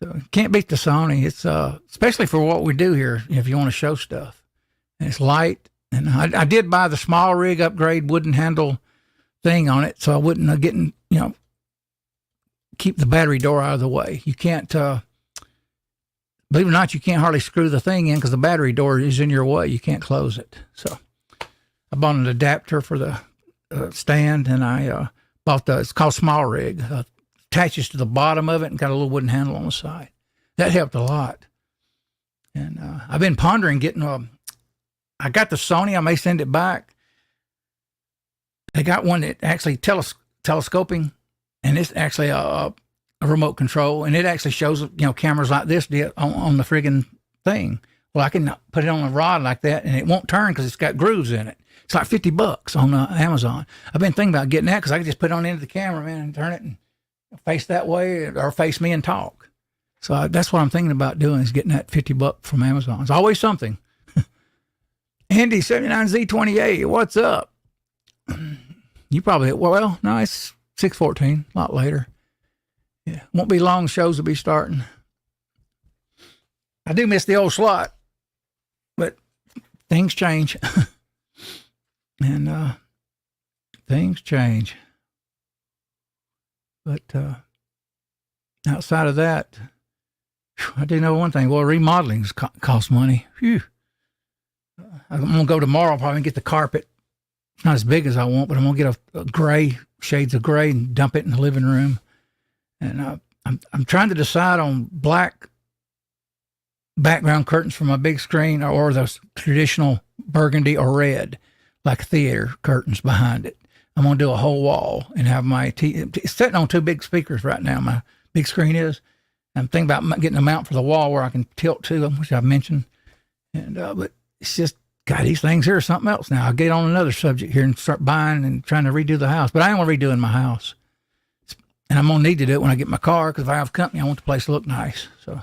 [SPEAKER 1] So can't beat the Sony. It's especially for what we do here, if you want to show stuff. And it's light, and I did buy the small rig upgrade wooden handle thing on it, so I wouldn't getting keep the battery door out of the way. You can't. Believe it or not, you can't hardly screw the thing in because the battery door is in your way. You can't close it. So I bought an adapter for the stand, and I bought it's called Small Rig. Attaches to the bottom of it and got a little wooden handle on the side. That helped a lot. And I've been pondering getting I got the Sony. I may send it back. They got one that actually telescoping, and it's actually a remote control, and it actually shows cameras like this on the friggin' thing. Well, I can put it on a rod like that, and it won't turn because it's got grooves in it. It's like $50 on Amazon. I've been thinking about getting that because I can just put it on the end of the camera, man, and turn it and face that way or face me and talk. So that's what I'm thinking about doing, is getting that $50 from Amazon. It's always something. Andy 79Z28, what's up? You probably, well, no, it's 6:14, a lot later. Yeah, won't be long. Shows will be starting. I do miss the old slot, but things change. And things change. But outside of that, I do know one thing. Well, remodeling costs money. Phew. I'm going to go tomorrow, probably get the carpet. It's not as big as I want, but I'm going to get a gray, shades of gray, and dump it in the living room. And I'm trying to decide on black background curtains for my big screen, or those traditional burgundy or red, like theater curtains behind it. I'm going to do a whole wall and have my it's sitting on two big speakers right now. My big screen is. I'm thinking about getting a mount for the wall where I can tilt to them, which I've mentioned. And but it's just, God, these things here are something else now. I'll get on another subject here and start buying and trying to redo the house. But I ain't going to redo in my house. And I'm going to need to do it when I get my car, because if I have company, I want the place to look nice. So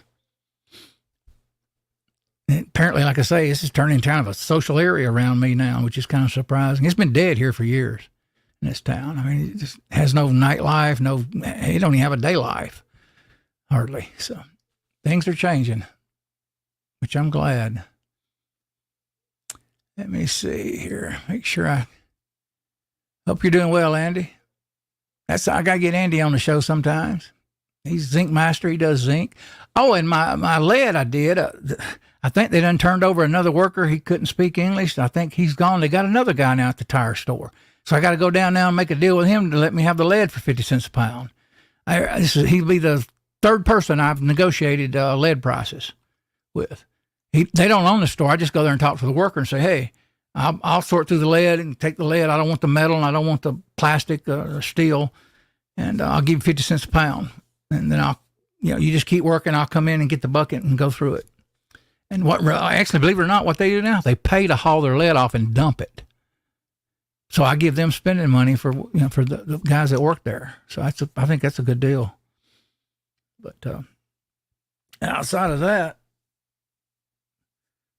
[SPEAKER 1] and apparently, like I say, this is turning into kind of a social area around me now, which is kind of surprising. It's been dead here for years in this town. I mean, it just has no nightlife, it don't even have a day life, hardly. So things are changing, which I'm glad. Let me see here. Make sure I hope you're doing well, Andy. I gotta get Andy on the show sometimes. He's zinc master. He does zinc. Oh, and my lead I did. I think they done turned over another worker. He couldn't speak English. I think he's gone. They got another guy now at the tire store. So I got to go down now and make a deal with him to let me have the lead for 50 cents a pound. He'll be the third person I've negotiated lead prices with. They don't own the store. I just go there and talk to the worker and say, hey, I'll sort through the lead and take the lead. I don't want the metal and I don't want the plastic or steel. And I'll give you 50 cents a pound. And then you just keep working. I'll come in and get the bucket and go through it. And actually, believe it or not, what they do now, they pay to haul their lead off and dump it. So I give them spending money for the guys that work there. So I think that's a good deal. But outside of that,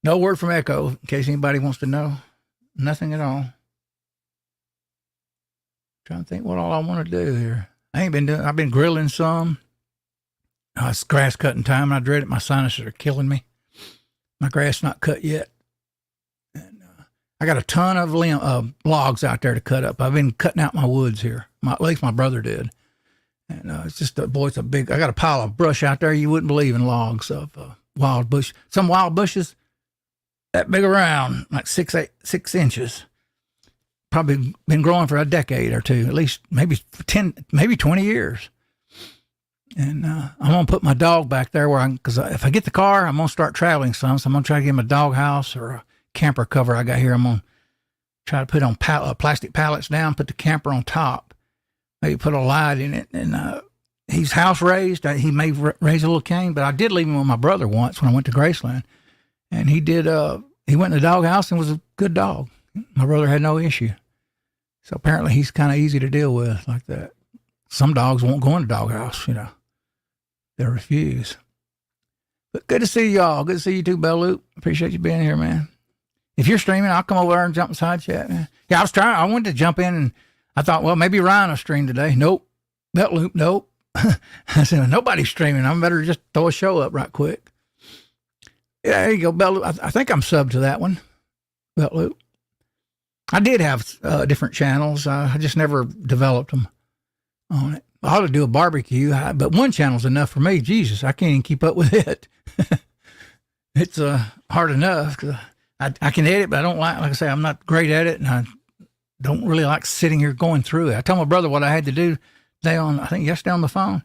[SPEAKER 1] no word from Echo, in case anybody wants to know. Nothing at all. Trying to think what all I want to do here. I've been grilling some. It's grass cutting time, and I dread it. My sinuses are killing me. My grass not cut yet. And I got a ton of logs out there to cut up. I've been cutting out my woods here. At least my brother did. And it's just, I got a pile of brush out there you wouldn't believe in logs of wild bush. Some wild bushes that big around, like 6 inches. Probably been growing for a decade or two, at least maybe 10, maybe 20 years. And I'm going to put my dog back there because if I get the car, I'm going to start traveling some. So I'm going to try to get him a dog house or a camper cover I got here. I'm going to try to put on plastic pallets down, put the camper on top, maybe put a light in it. And he's house raised. He may raise a little cane, but I did leave him with my brother once when I went to Graceland. And he did, he went in the dog house and was a good dog. My brother had no issue. So apparently he's kind of easy to deal with like that. Some dogs won't go in the doghouse, They refuse. But good to see y'all. Good to see you too, Bell Loop. Appreciate you being here, man. If you're streaming, I'll come over there and jump inside chat, man. Yeah, I wanted to jump in and I thought, well, maybe Ryan will stream today. Nope. Bell Loop, nope. I said, nobody's streaming. I better just throw a show up right quick. Yeah, there you go, Bell Loop. I think I'm subbed to that one, Bell Loop. I did have different channels. I just never developed them on it. I ought to do a barbecue, but one channel's enough for me. Jesus, I can't even keep up with it. It's hard enough because I can edit, but I don't like I say, I'm not great at it, and I don't really like sitting here going through it. I told my brother what I had to do today yesterday on the phone.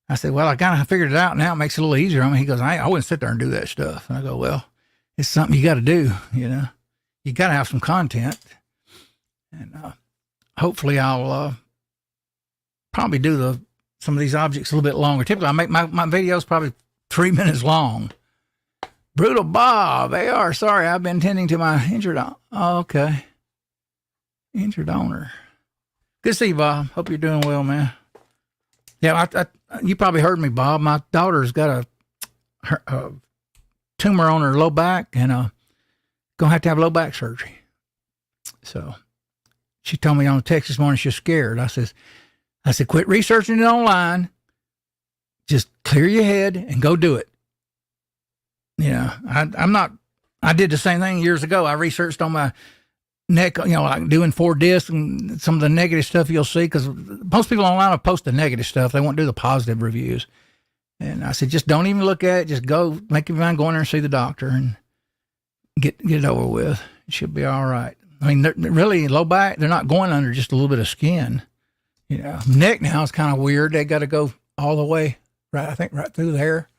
[SPEAKER 1] I said, well, I kind of figured it out now. It makes it a little easier. He goes, I wouldn't sit there and do that stuff. And I go, well, it's something you got to do, You got to have some content. And hopefully I'll probably do some of these objects a little bit longer. Typically, I make my videos probably 3 minutes long. Brutal Bob, AR, sorry, I've been tending to my injured. Oh, okay. Injured owner. Good to see you, Bob. Hope you're doing well, man. Yeah, you probably heard me, Bob. My daughter's got a tumor on her low back and gonna have to have low back surgery. So she told me on the text this morning she's scared. I said, quit researching it online. Just clear your head and go do it. I did the same thing years ago. I researched on my neck, like doing 4 discs and some of the negative stuff you'll see, because most people online will post the negative stuff. They won't do the positive reviews. And I said, just don't even look at it. Just go, make your mind go in there and see the doctor and get it over with. It should be all right. I mean, really low back, they're not going under just a little bit of skin. Neck now is kind of weird. They got to go all the way, right through there.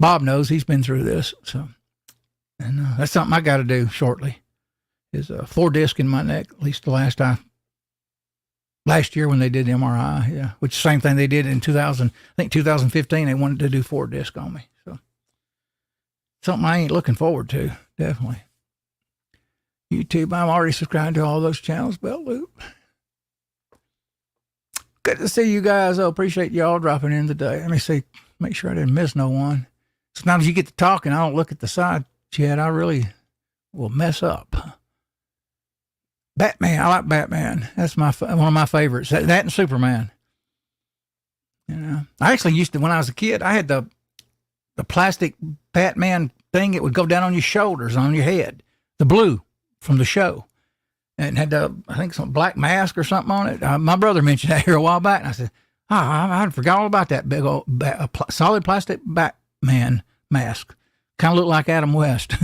[SPEAKER 1] Bob knows, he's been through this. So, and that's something I got to do shortly. Is a 4 disc in my neck, at least the last year when they did the MRI, yeah, which is the same thing they did in 2015, they wanted to do 4 disc on me. So something I ain't looking forward to, definitely. YouTube, I'm already subscribed to all those channels, Bell Loop. Good to see you guys. I appreciate y'all dropping in today. Let me see, make sure I didn't miss no one. Sometimes you get to talking, I don't look at the side chat. I really will mess up. Batman, I like Batman. That's one of my favorites. That and Superman. I actually used to, when I was a kid, I had the plastic Batman thing. It would go down on your shoulders, on your head. The blue from the show, and had I think some black mask or something on it. My brother mentioned that here a while back, and I said, I forgot all about that big old solid plastic Batman mask. Kind of looked like Adam West,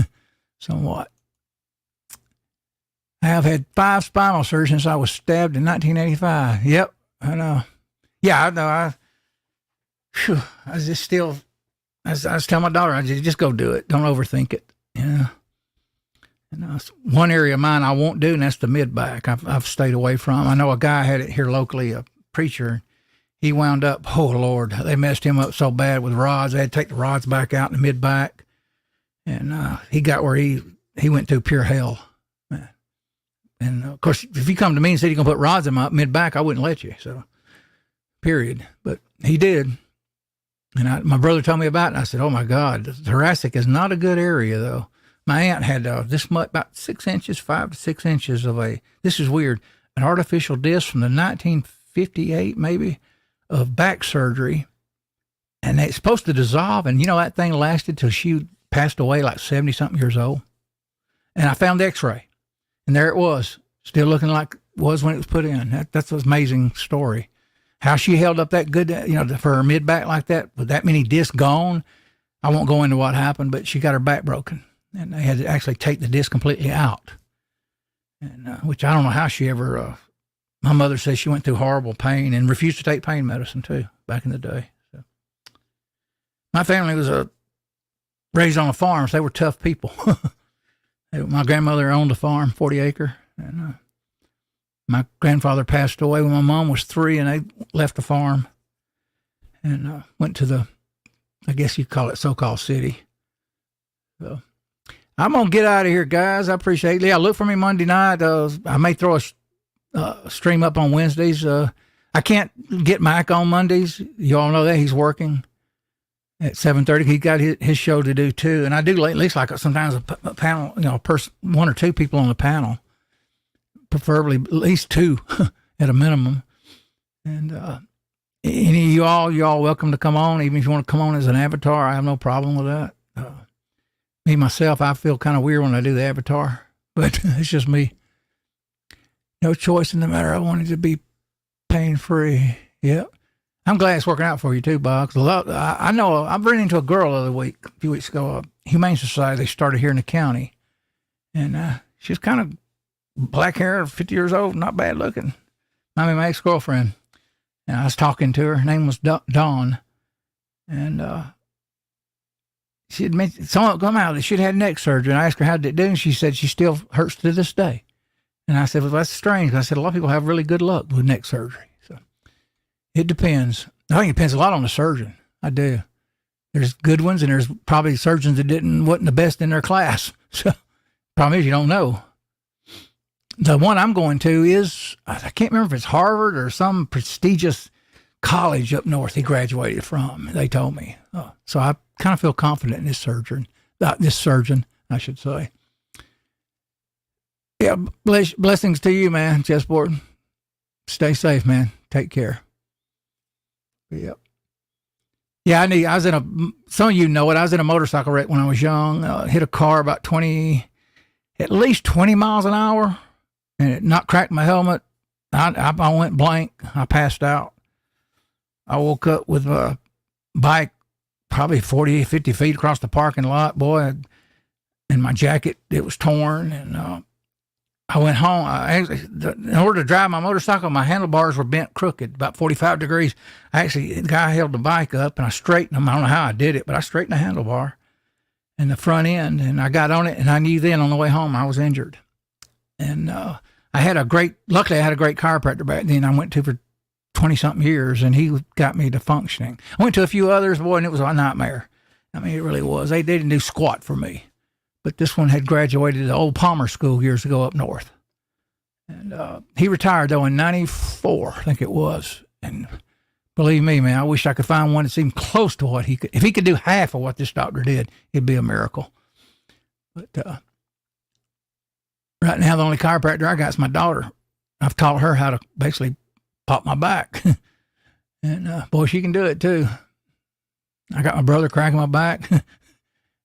[SPEAKER 1] somewhat. I have had 5 spinal surgeries since I was stabbed in 1985. Yep, I know. Yeah, I know. I just still, I was telling my daughter, I just go do it. Don't overthink it. And one area of mine I won't do, and that's the mid back. I've stayed away from. I know a guy had it here locally, a preacher. He wound up, oh Lord, they messed him up so bad with rods. They had to take the rods back out in the mid back, and he got where he went through pure hell. And of course, if you come to me and said you're gonna put rods in my mid back, I wouldn't let you. So, period. But he did. And my brother told me about it, and I said, oh, my God, the thoracic is not a good area, though. My aunt had this much, about 6 inches, 5 to 6 inches of this is weird, an artificial disc from the 1958, maybe, of back surgery. And it's supposed to dissolve, and, that thing lasted till she passed away, like 70-something years old. And I found the x-ray, and there it was, still looking like it was when it was put in. That's an amazing story. How she held up that good, for her mid back like that, with that many discs gone. I won't go into what happened, but she got her back broken, and they had to actually take the disc completely out. And which I don't know how she ever. My mother says she went through horrible pain and refused to take pain medicine too back in the day. So my family was raised on a farm, so they were tough people. My grandmother owned a farm, 40 acre, and. My grandfather passed away when my mom was 3, and they left the farm and went to I guess you'd call it so-called city. So I'm going to get out of here, guys. I appreciate it. Yeah, look for me Monday night. I may throw a stream up on Wednesdays. I can't get Mike on Mondays. You all know that. He's working at 7:30. He got his show to do, too. And I do at least like sometimes a panel, one or two people on the panel. Preferably at least 2 at a minimum. And any of you all welcome to come on, even if you want to come on as an avatar. I have no problem with that. Me, myself, I feel kind of weird when I do the avatar, but it's just me. No choice in the matter. I wanted to be pain-free. Yep. I'm glad it's working out for you too, Bob. I know I've run into a girl the other week, a few weeks ago, Humane Society. They started here in the county. And she's kind of black hair, 50 years old, not bad looking. My ex-girlfriend. And I was talking to her. Her name was Dawn. And she had mentioned, someone come out that she'd had neck surgery. And I asked her, how did it do? And she said she still hurts to this day. And I said, well, that's strange. I said, a lot of people have really good luck with neck surgery. So it depends. I think it depends a lot on the surgeon. I do. There's good ones, and there's probably surgeons that wasn't the best in their class. So problem is you don't know. The one I'm going to is, I can't remember if it's Harvard or some prestigious college up north he graduated from, they told me. So I kind of feel confident in this surgeon, I should say. Yeah, blessings to you, man, Chessboard. Stay safe, man. Take care. Yep. Yeah, I was some of you know it, I was in a motorcycle wreck when I was young, hit a car about at least 20 miles an hour. And it cracked my helmet. I went blank. I passed out. I woke up with a bike probably 40, 50 feet across the parking lot, boy. And my jacket, it was torn. And I went home. In order to drive my motorcycle, my handlebars were bent crooked, about 45 degrees. The guy held the bike up, and I straightened them. I don't know how I did it, but I straightened the handlebar and the front end, and I got on it, and I knew then on the way home I was injured. And luckily I had a great chiropractor back then I went to for 20-something years, and he got me to functioning. I went to a few others, boy, and it was a nightmare. I mean, it really was. They didn't do squat for me. But this one had graduated to the old Palmer School years ago up north. And he retired, though, in 94, I think it was. And believe me, man, I wish I could find one that seemed close to what he could. If he could do half of what this doctor did, it'd be a miracle. But right now, the only chiropractor I got is my daughter. I've taught her how to basically pop my back. And, boy, she can do it, too. I got my brother cracking my back.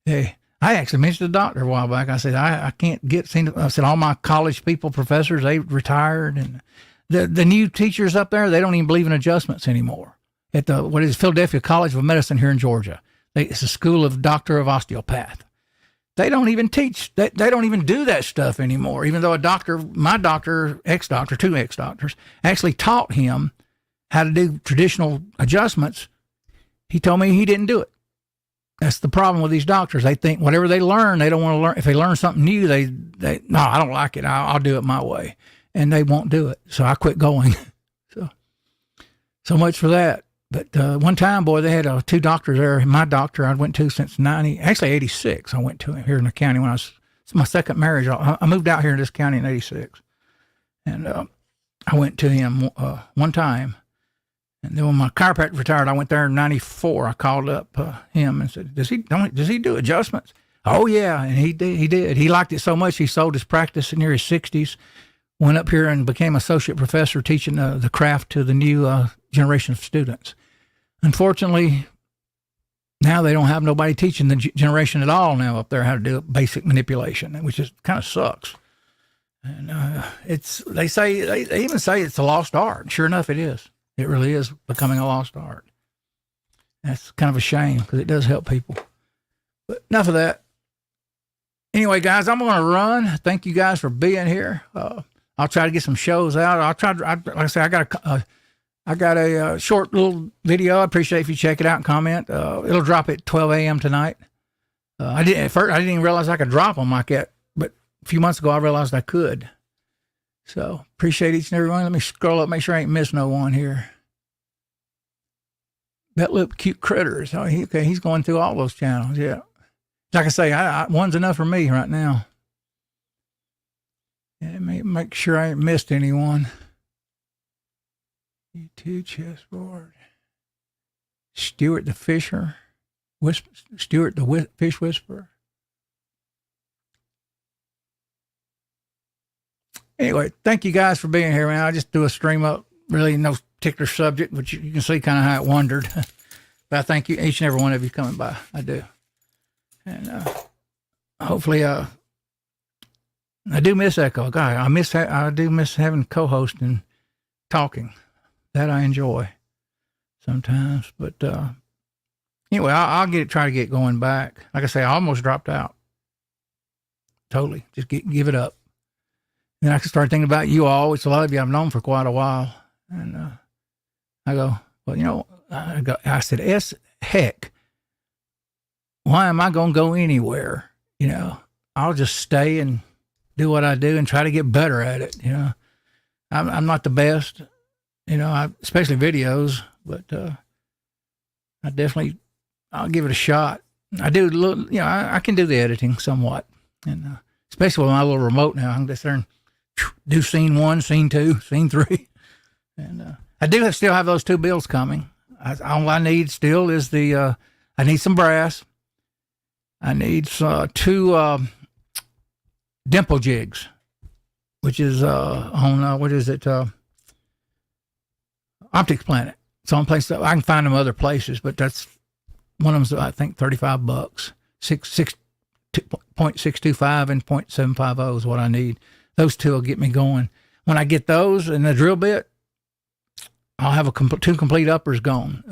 [SPEAKER 1] Hey, I actually mentioned to the doctor a while back. I said, I can't get seen. I said, all my college people, professors, they retired. And the new teachers up there, they don't even believe in adjustments anymore. At Philadelphia College of Medicine here in Georgia. It's a school of doctor of osteopath. They don't even teach, they don't even do that stuff anymore. Even though my doctor, ex-doctor, 2 ex-doctors, actually taught him how to do traditional adjustments. He told me he didn't do it. That's the problem with these doctors. They think whatever they learn, they don't want to learn. If they learn something new, no, I don't like it. I'll do it my way. And they won't do it. So I quit going. So much for that. But one time, boy, they had 2 doctors there. My doctor I went to since 86. I went to him here in the county when it's my second marriage. I moved out here in this county in 86. And I went to him one time. And then when my chiropractor retired, I went there in 94. I called up him and said, does he do adjustments? Oh, yeah. And he did. He liked it so much, he sold his practice in near his 60s, went up here and became associate professor teaching the craft to the new generation of students. Unfortunately, now they don't have nobody teaching the generation at all now up there how to do basic manipulation, which is kind of sucks. And they even say it's a lost art. Sure enough, it is. It really is becoming a lost art. That's kind of a shame because it does help people. But enough of that. Anyway, guys, I'm going to run. Thank you guys for being here. I'll try to get some shows out. Like I say, I got a short little video. I appreciate if you check it out and comment. It'll drop at 12 a.m. tonight. I didn't even realize I could drop them like that, but a few months ago I realized I could. So appreciate each and every one. Let me scroll up, make sure I ain't missed no one here. Bet Lip Cute Critters. Oh, he's going through all those channels. Yeah. Like I say, one's enough for me right now. Yeah, make sure I ain't missed anyone. YouTube chessboard. Stuart the Fisher. Stuart the Fish Whisperer. Anyway, thank you guys for being here, man. I just do a stream up, really no particular subject, but you can see kind of how it wandered. But I thank you, each and every one of you coming by. I do. And hopefully, I do miss Echo. God, I do miss having co-host and talking. That I enjoy sometimes. But anyway, I'll try to get going back. Like I say, I almost dropped out. Totally. Just give it up. And I started thinking about you all, which a lot of you I've known for quite a while. And I go, well, I said, heck, why am I going to go anywhere? I'll just stay and do what I do and try to get better at it. I'm not the best, especially videos, but I'll give it a shot. I do, I can do the editing somewhat. And especially with my little remote now, I can just there and do scene 1, scene 2, scene 3. And I do still have those 2 bills coming. All I need still is I need some brass. I need 2 dimple jigs, which is on, what is it? Optics Planet. It's on place. I can find them other places, but that's one of them's, I think, $35. 0.625 and 0.750 is what I need. Those 2 will get me going. When I get those and the drill bit, I'll have 2 complete uppers gone.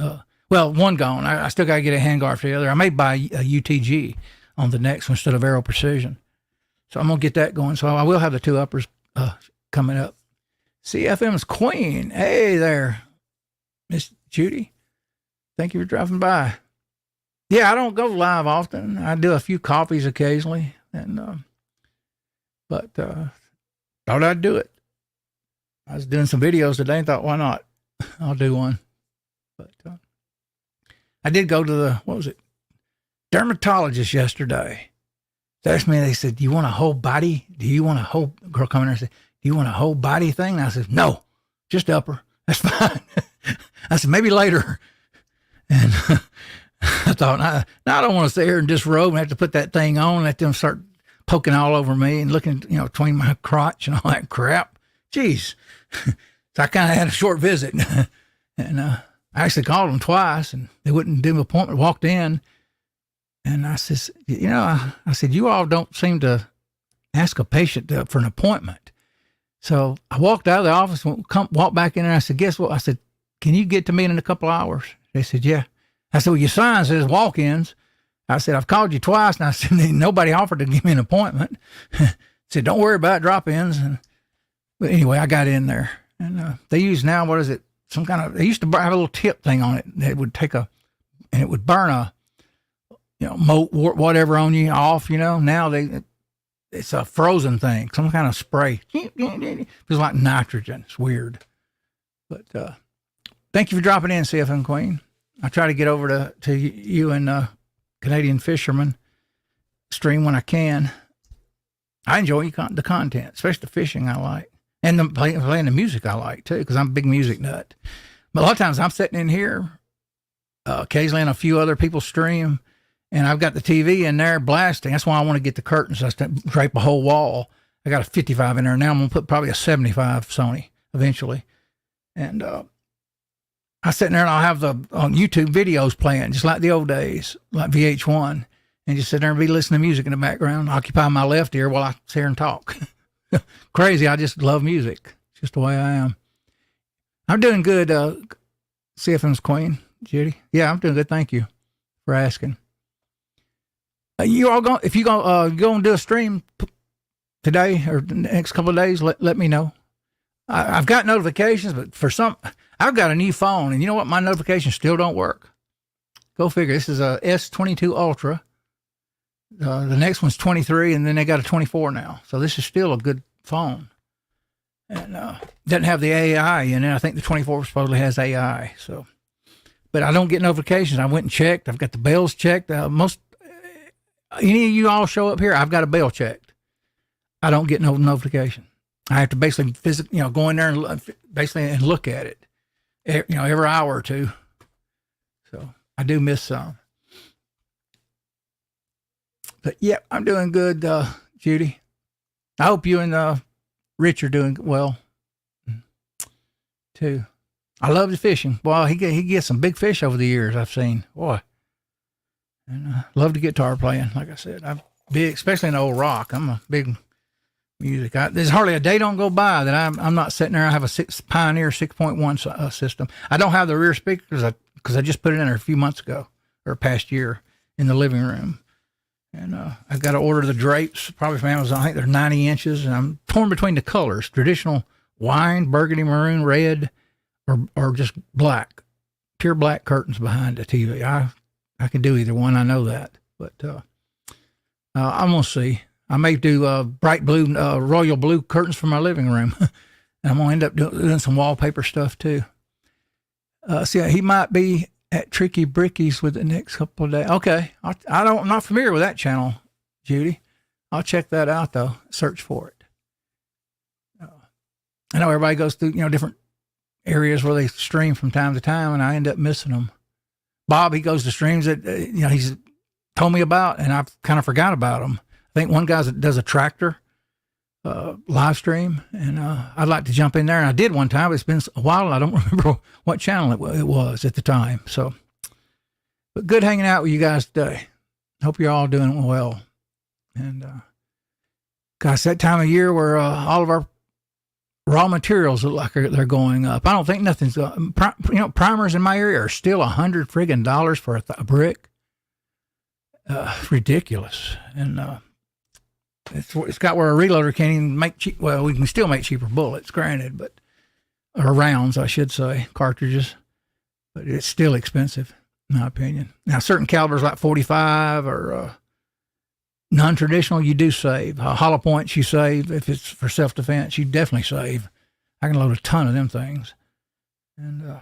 [SPEAKER 1] One gone. I still got to get a handguard for the other. I may buy a UTG on the next one instead of Aero Precision. So I'm going to get that going. So I will have the 2 uppers coming up. CFM's Queen. Hey there, Miss Judy. Thank you for dropping by. Yeah, I don't go live often. I do a few copies occasionally, but thought I'd do it. I was doing some videos today and thought, why not? I'll do one. But I did go to dermatologist yesterday. They asked me, they said, do you want a whole body? Girl come in there and said, do you want a whole body thing? And I said, no, just upper. That's fine. I said, maybe later. And I thought, I don't want to sit here and disrobe and have to put that thing on and let them start poking all over me and looking, between my crotch and all that crap. Jeez. So I kind of had a short visit. And I actually called them twice and they wouldn't do an appointment. Walked in And I says, I said, you all don't seem to ask a patient for an appointment. So I walked out of the office, walked back in, and I said, guess what? I said, can you get to me in a couple hours? They said, yeah. I said, well, your sign says walk-ins. I said, I've called you twice, and I said, nobody offered to give me an appointment. I said, don't worry about drop-ins. But anyway, I got in there. And they use now, what is it? Some kind of, they used to have a little tip thing on it that would and it would burn a, moat, whatever on you off, Now it's a frozen thing, some kind of spray. Feels like nitrogen. It's weird. But thank you for dropping in, CFM Queen. I try to get over to you and Canadian Fisherman stream when I can. I enjoy the content, especially the fishing I like. And the playing the music I like, too, because I'm a big music nut. But a lot of times I'm sitting in here, occasionally in a few other people's stream, and I've got the TV in there blasting. That's why I want to get the curtains. I drape a whole wall. I got a 55 in there. Now I'm going to put probably a 75 Sony eventually. And I sit in there and I'll have on YouTube videos playing, just like the old days, like VH1, and just sit there and be listening to music in the background, occupy my left ear while I sit here and talk. Crazy. I just love music. It's just the way I am. I'm doing good, CFM's Queen, Judy. Yeah, I'm doing good. Thank you for asking. You all go, if you go and do a stream today or the next couple of days, let me know. I've got notifications, but I've got a new phone, and you know what? My notifications still don't work. Go figure. This is a S22 Ultra. The next one's 23, and then they got a 24 now. So this is still a good phone. And doesn't have the AI in it. I think the 24 supposedly has AI. So, but I don't get notifications. I went and checked. I've got the bells checked. Any of you all show up here, I've got a bell checked. I don't get no notification. I have to basically go in there and look at it, every hour or two. So I do miss some. But yeah, I'm doing good, Judy. I hope you and Rich are doing well too. I love the fishing. Well, he gets some big fish over the years I've seen. Boy. And love the guitar playing. Like I said, I'm big, especially in old rock. I'm a big music. There's hardly a day don't go by that I'm not sitting there. I have a Pioneer 6.1 system. I don't have the rear speakers because I just put it in there a few months ago or past year in the living room. And I've got to order the drapes probably from Amazon. I think they're 90 inches, and I'm torn between the colors: traditional wine, burgundy, maroon, red, or just black, pure black curtains behind the TV. I can do either one. I know that, but I'm gonna see. I may do bright blue, royal blue curtains for my living room, and I'm gonna end up doing some wallpaper stuff too. See, he might be at Tricky Brickies with the next couple of days. Okay, I'm not familiar with that channel, Judy. I'll check that out though. Search for it. I know everybody goes through different areas where they stream from time to time, and I end up missing them. Bob, he goes to streams that he's told me about, and I've kind of forgot about them. I think one guy does a tractor live stream, and I'd like to jump in there. And I did one time. It's been a while, and I don't remember what channel it was at the time. So, but good hanging out with you guys today. Hope you're all doing well. And gosh, that time of year where all of our raw materials look like they're going up. I don't think nothing's primers in my area are still $100 friggin' for a brick. Ridiculous. And it's got where a reloader can't even make cheap. Well, we can still make cheaper bullets, granted, or rounds, I should say, cartridges, but it's still expensive, in my opinion. Now, certain calibers like 45 or non-traditional, you do save. Hollow points, you save. If it's for self-defense, you definitely save. I can load a ton of them things. And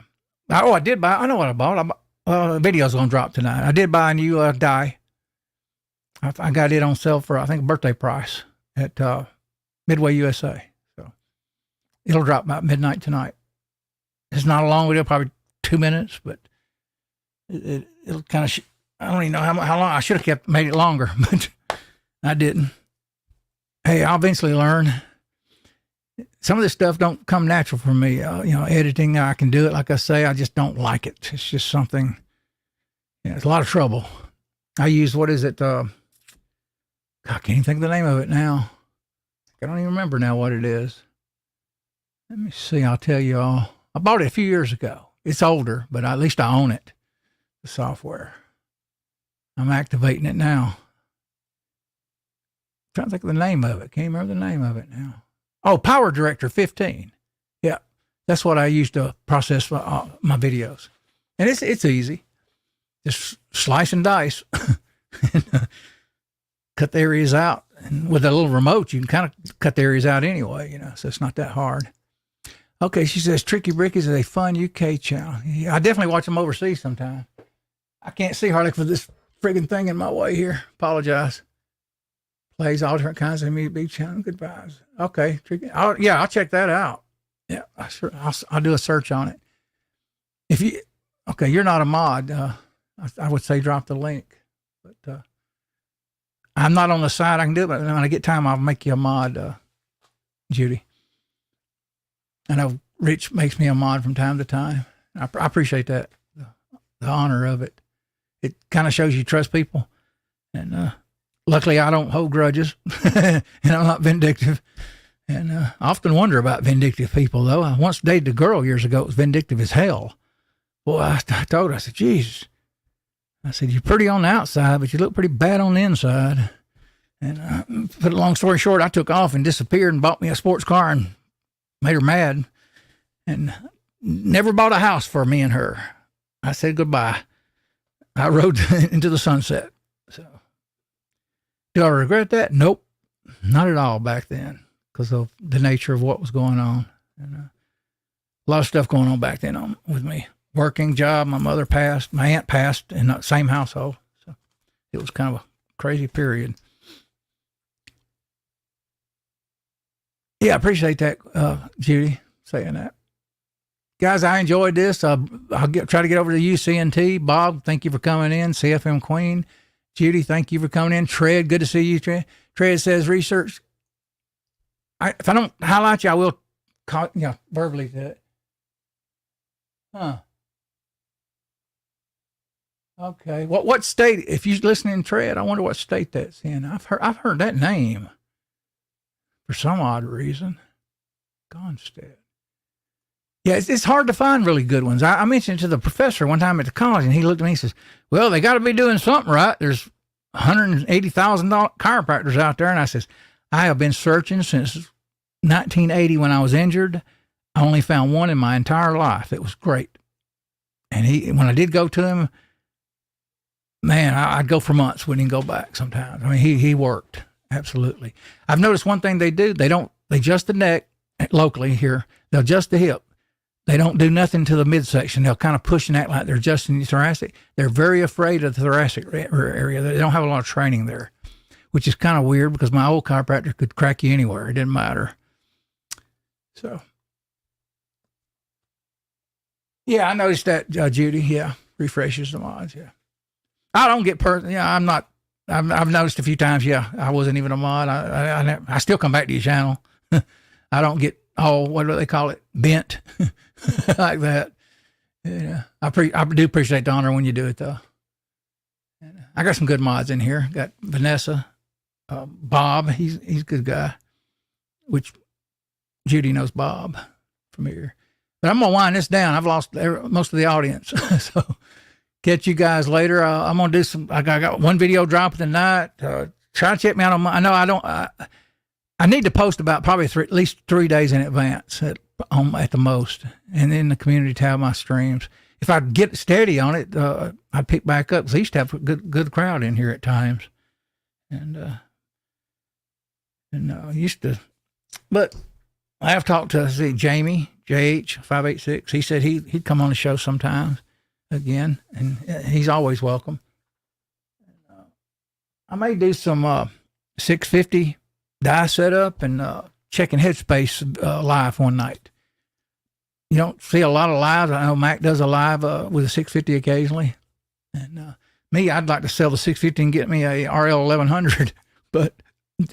[SPEAKER 1] I did buy. I know what I bought. The video's gonna drop tonight. I did buy a new die. I got it on sale for I think a birthday price at Midway USA. So it'll drop about midnight tonight. It's not a long video, probably 2 minutes, but it'll kind of. I don't even know how long. I should have made it longer, but I didn't. Hey, I'll eventually learn. Some of this stuff don't come natural for me. Editing, I can do it. Like I say, I just don't like it. It's just something, it's a lot of trouble. I use, what is it? I can't even think of the name of it now. I don't even remember now what it is. Let me see. I'll tell you all. I bought it a few years ago. It's older, but at least I own it, the software. I'm activating it now. I'm trying to think of the name of it. Can't remember the name of it now. Oh, Power Director 15. Yeah, that's what I use to process my videos. And it's easy. Just slice and dice. And, cut the areas out. And with a little remote, you can kind of cut the areas out anyway, so it's not that hard. Okay, she says, Tricky Brickies is a fun UK channel. Yeah, I definitely watch them overseas sometime. I can't see hardly for this friggin' thing in my way here. Apologize. Plays all different kinds of music, big channel, good vibes. Okay, Tricky. I'll check that out. Yeah, I'll do a search on it. Okay, you're not a mod. I would say drop the link, but I'm not on the side. I can do it, but when I get time, I'll make you a mod, Judy. I know Rich makes me a mod from time to time. I appreciate that, the honor of it. It kind of shows you trust people. And luckily, I don't hold grudges, and I'm not vindictive. And I often wonder about vindictive people, though. I once dated a girl years ago that was vindictive as hell. Boy, I told her, I said, Jesus. I said, you're pretty on the outside, but you look pretty bad on the inside. And put a long story short, I took off and disappeared and bought me a sports car and made her mad. And never bought a house for me and her. I said goodbye. I rode into the sunset. So, do I regret that? Nope. Not at all back then because of the nature of what was going on. And a lot of stuff going on back then with me. Working job, my mother passed, my aunt passed in the same household. So it was kind of a crazy period. Yeah, I appreciate that, Judy, saying that. Guys, I enjoyed this. I'll try to get over to UCNT. Bob, thank you for coming in. CFM Queen. Judy, thank you for coming in. Tread, good to see you, Tread. Tread says research. If I don't highlight you, I will call, verbally do it. Huh. Okay. What state? If you're listening, Tread, I wonder what state that's in. I've heard that name for some odd reason. Gonstead. Yeah, it's hard to find really good ones. I mentioned it to the professor one time at the college, and he looked at me and says, "Well, they got to be doing something right. There's $180,000 chiropractors out there." And I says, "I have been searching since 1980 when I was injured. I only found one in my entire life. It was great." And when I did go to him, man, I'd go for months, wouldn't even go back sometimes. I mean, he worked, absolutely. I've noticed one thing they do. They adjust the neck locally here. They'll adjust the hip. They don't do nothing to the midsection. They'll kind of push and act like they're adjusting the thoracic. They're very afraid of the thoracic area. They don't have a lot of training there, which is kind of weird because my old chiropractor could crack you anywhere. It didn't matter. So, yeah, I noticed that, Judy. Yeah, refreshes the mods. Yeah. I don't get I'm not. I've noticed a few times. Yeah, I wasn't even a mod. I still come back to your channel. I don't get what do they call it, bent like that. Yeah, I do appreciate the honor when you do it though. And I got some good mods in here. Got Vanessa, Bob. He's a good guy. Which Judy knows Bob from here. But I'm gonna wind this down. I've lost most of the audience, so. Catch you guys later. I'm gonna do some. I got one video dropping tonight. Try to check me out on my. I know I don't. I need to post about probably at least 3 days in advance at the most, and then the community tab my streams. If I get steady on it, I'd pick back up. 'Cause I used to have a good crowd in here at times, and used to. But I have talked to Jamie JH586. He said he'd come on the show sometimes. Again, and he's always welcome. I may do some 650 die setup and checking Headspace live one night. You don't see a lot of lives. I know Mac does a live with a 650 occasionally. And me, I'd like to sell the 650 and get me a RL 1100. But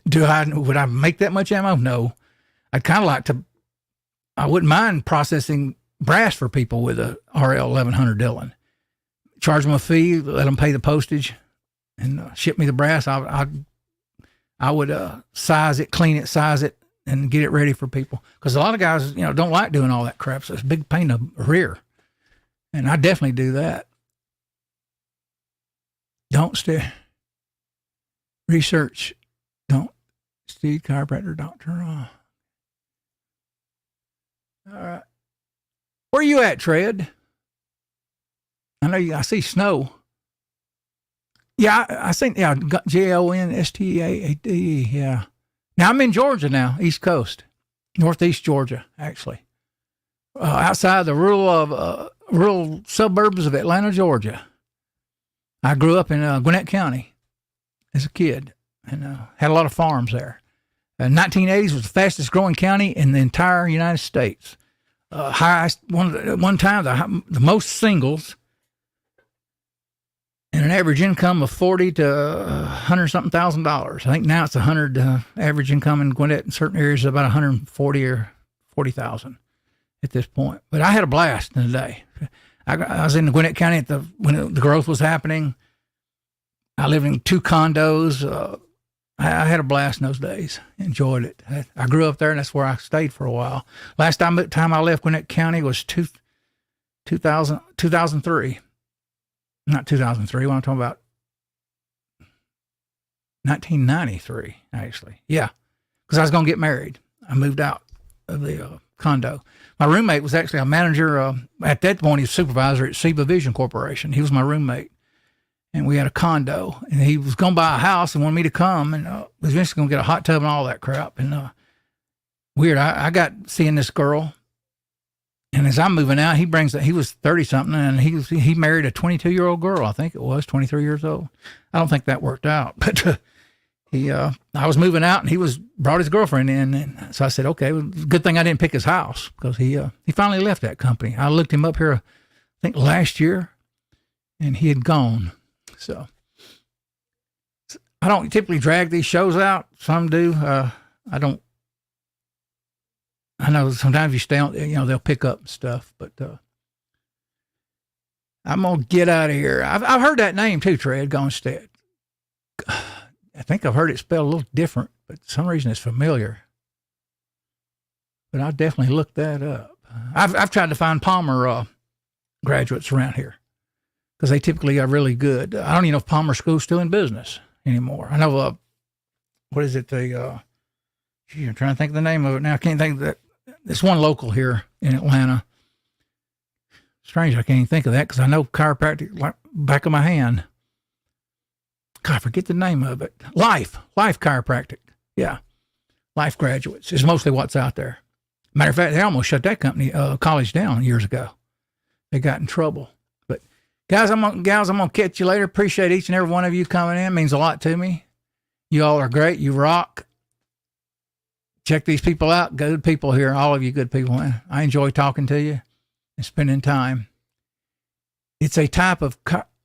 [SPEAKER 1] would I make that much ammo? No. I'd kind of like to. I wouldn't mind processing brass for people with a RL 1100 Dillon. Charge them a fee, let them pay the postage, and ship me the brass. I would size it, clean it, size it, and get it ready for people. Because a lot of guys, don't like doing all that crap. So it's a big pain in the rear. And I definitely do that. Don't stay. Research. Don't. Steve Chiropractor, Doctor. All right. Where you at, Tread? I know I see snow. Yeah, I think, JONSTAAD, yeah. Now, I'm in Georgia now, East Coast, Northeast Georgia, actually. Outside the rural suburbs of Atlanta, Georgia. I grew up in Gwinnett County as a kid and had a lot of farms there. 1980s was the fastest growing county in the entire United States. Highest, one time, the most singles, and an average income of $40 to $100-something thousand. I think now it's 100 average income in Gwinnett. In certain areas, about 140 or 40,000 at this point. But I had a blast in the day. I was in Gwinnett County when the growth was happening. I lived in 2 condos. I had a blast in those days. Enjoyed it. I grew up there, and that's where I stayed for a while. Last time I left Gwinnett County was 2003. Not 2003, what I'm talking about, 1993, actually. Yeah, because I was going to get married. I moved out of the condo. My roommate was actually a manager. At that point, he was supervisor at Seba Vision Corporation. He was my roommate, and we had a condo. And he was going to buy a house and wanted me to come, and was eventually going to get a hot tub and all that crap. And weird, I got seeing this girl. And as I'm moving out, he was 30-something, and he married a 22-year-old girl, I think it was, 23 years old. I don't think that worked out. But I was moving out, and he brought his girlfriend in. And so I said, okay, well, good thing I didn't pick his house, because he finally left that company. I looked him up here, I think last year, and he had gone. So I don't typically drag these shows out. Some do. I don't. I know sometimes you stay on, they'll pick up stuff, but I'm going to get out of here. I've heard that name too, Tread, Gonstead. I think I've heard it spelled a little different, but for some reason it's familiar. But I'll definitely look that up. I've tried to find Palmer graduates around here because they typically are really good. I don't even know if Palmer School's still in business anymore. I know, what is it? I'm trying to think of the name of it now. I can't think of that. There's one local here in Atlanta. Strange, I can't even think of that because I know chiropractic like back of my hand. God, I forget the name of it. Life Chiropractic. Yeah. Life Graduates is mostly what's out there. Matter of fact, they almost shut that college down years ago. They got in trouble. But gals, I'm going to catch you later. Appreciate each and every one of you coming in. It means a lot to me. You all are great. You rock. Check these people out. Good people here. All of you good people. I enjoy talking to you and spending time. It's a type of...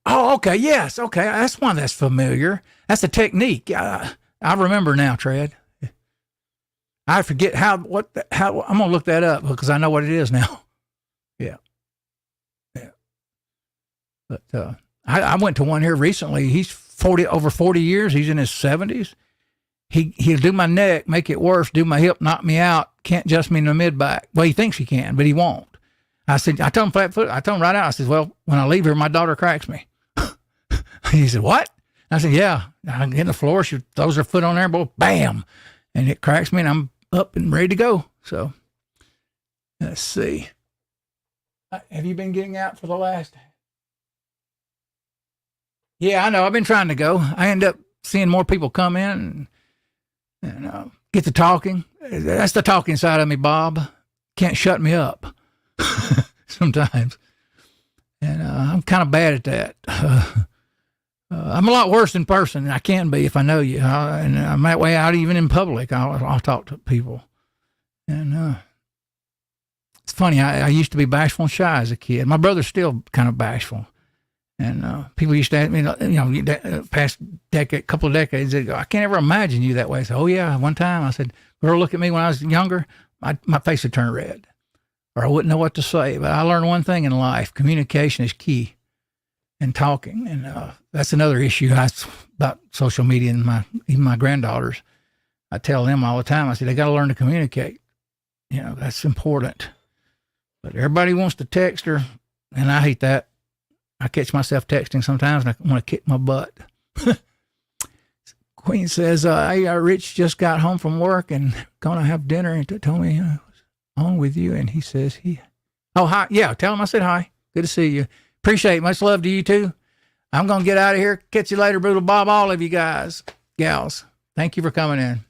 [SPEAKER 1] Oh, okay. Yes. Okay. That's one that's familiar. That's a technique. I remember now, Tread. I forget how I'm going to look that up because I know what it is now. Yeah. But I went to one here recently. He's over 40 years. He's in his 70s. He'll do my neck, make it worse, do my hip, knock me out, can't adjust me in the mid-back. Well, he thinks he can, but he won't. I told him flat foot. I told him right out. I said, well, when I leave here, my daughter cracks me. He said, what? I said, yeah. I get in the floor. She throws her foot on there, boy, bam. And it cracks me, and I'm up and ready to go. So let's see. Have you been getting out for the last? Yeah, I know. I've been trying to go. I end up seeing more people come in and get to talking. That's the talking side of me, Bob. Can't shut me up sometimes. And I'm kind of bad at that. I'm a lot worse in person than I can be if I know you. And I'm that way out even in public. I'll talk to people. And it's funny. I used to be bashful and shy as a kid. My brother's still kind of bashful. And people used to ask me, past couple of decades ago, I can't ever imagine you that way. I said, oh, yeah. One time I said, girl, look at me when I was younger. My face would turn red. Or I wouldn't know what to say. But I learned one thing in life. Communication is key. and talking. And that's another issue about social media and even my granddaughters. I tell them all the time, I say, they got to learn to communicate. You know, that's important. But everybody wants to text her, and I hate that. I catch myself texting sometimes, and I want to kick my butt. Queen says, hey, Rich just got home from work and going to have dinner and told me I was on with you. And he says, hi. Yeah, tell him I said hi. Good to see you. Appreciate it. Much love to you, too. I'm going to get out of here. Catch you later, Brutal Bob, all of you guys, gals. Thank you for coming in.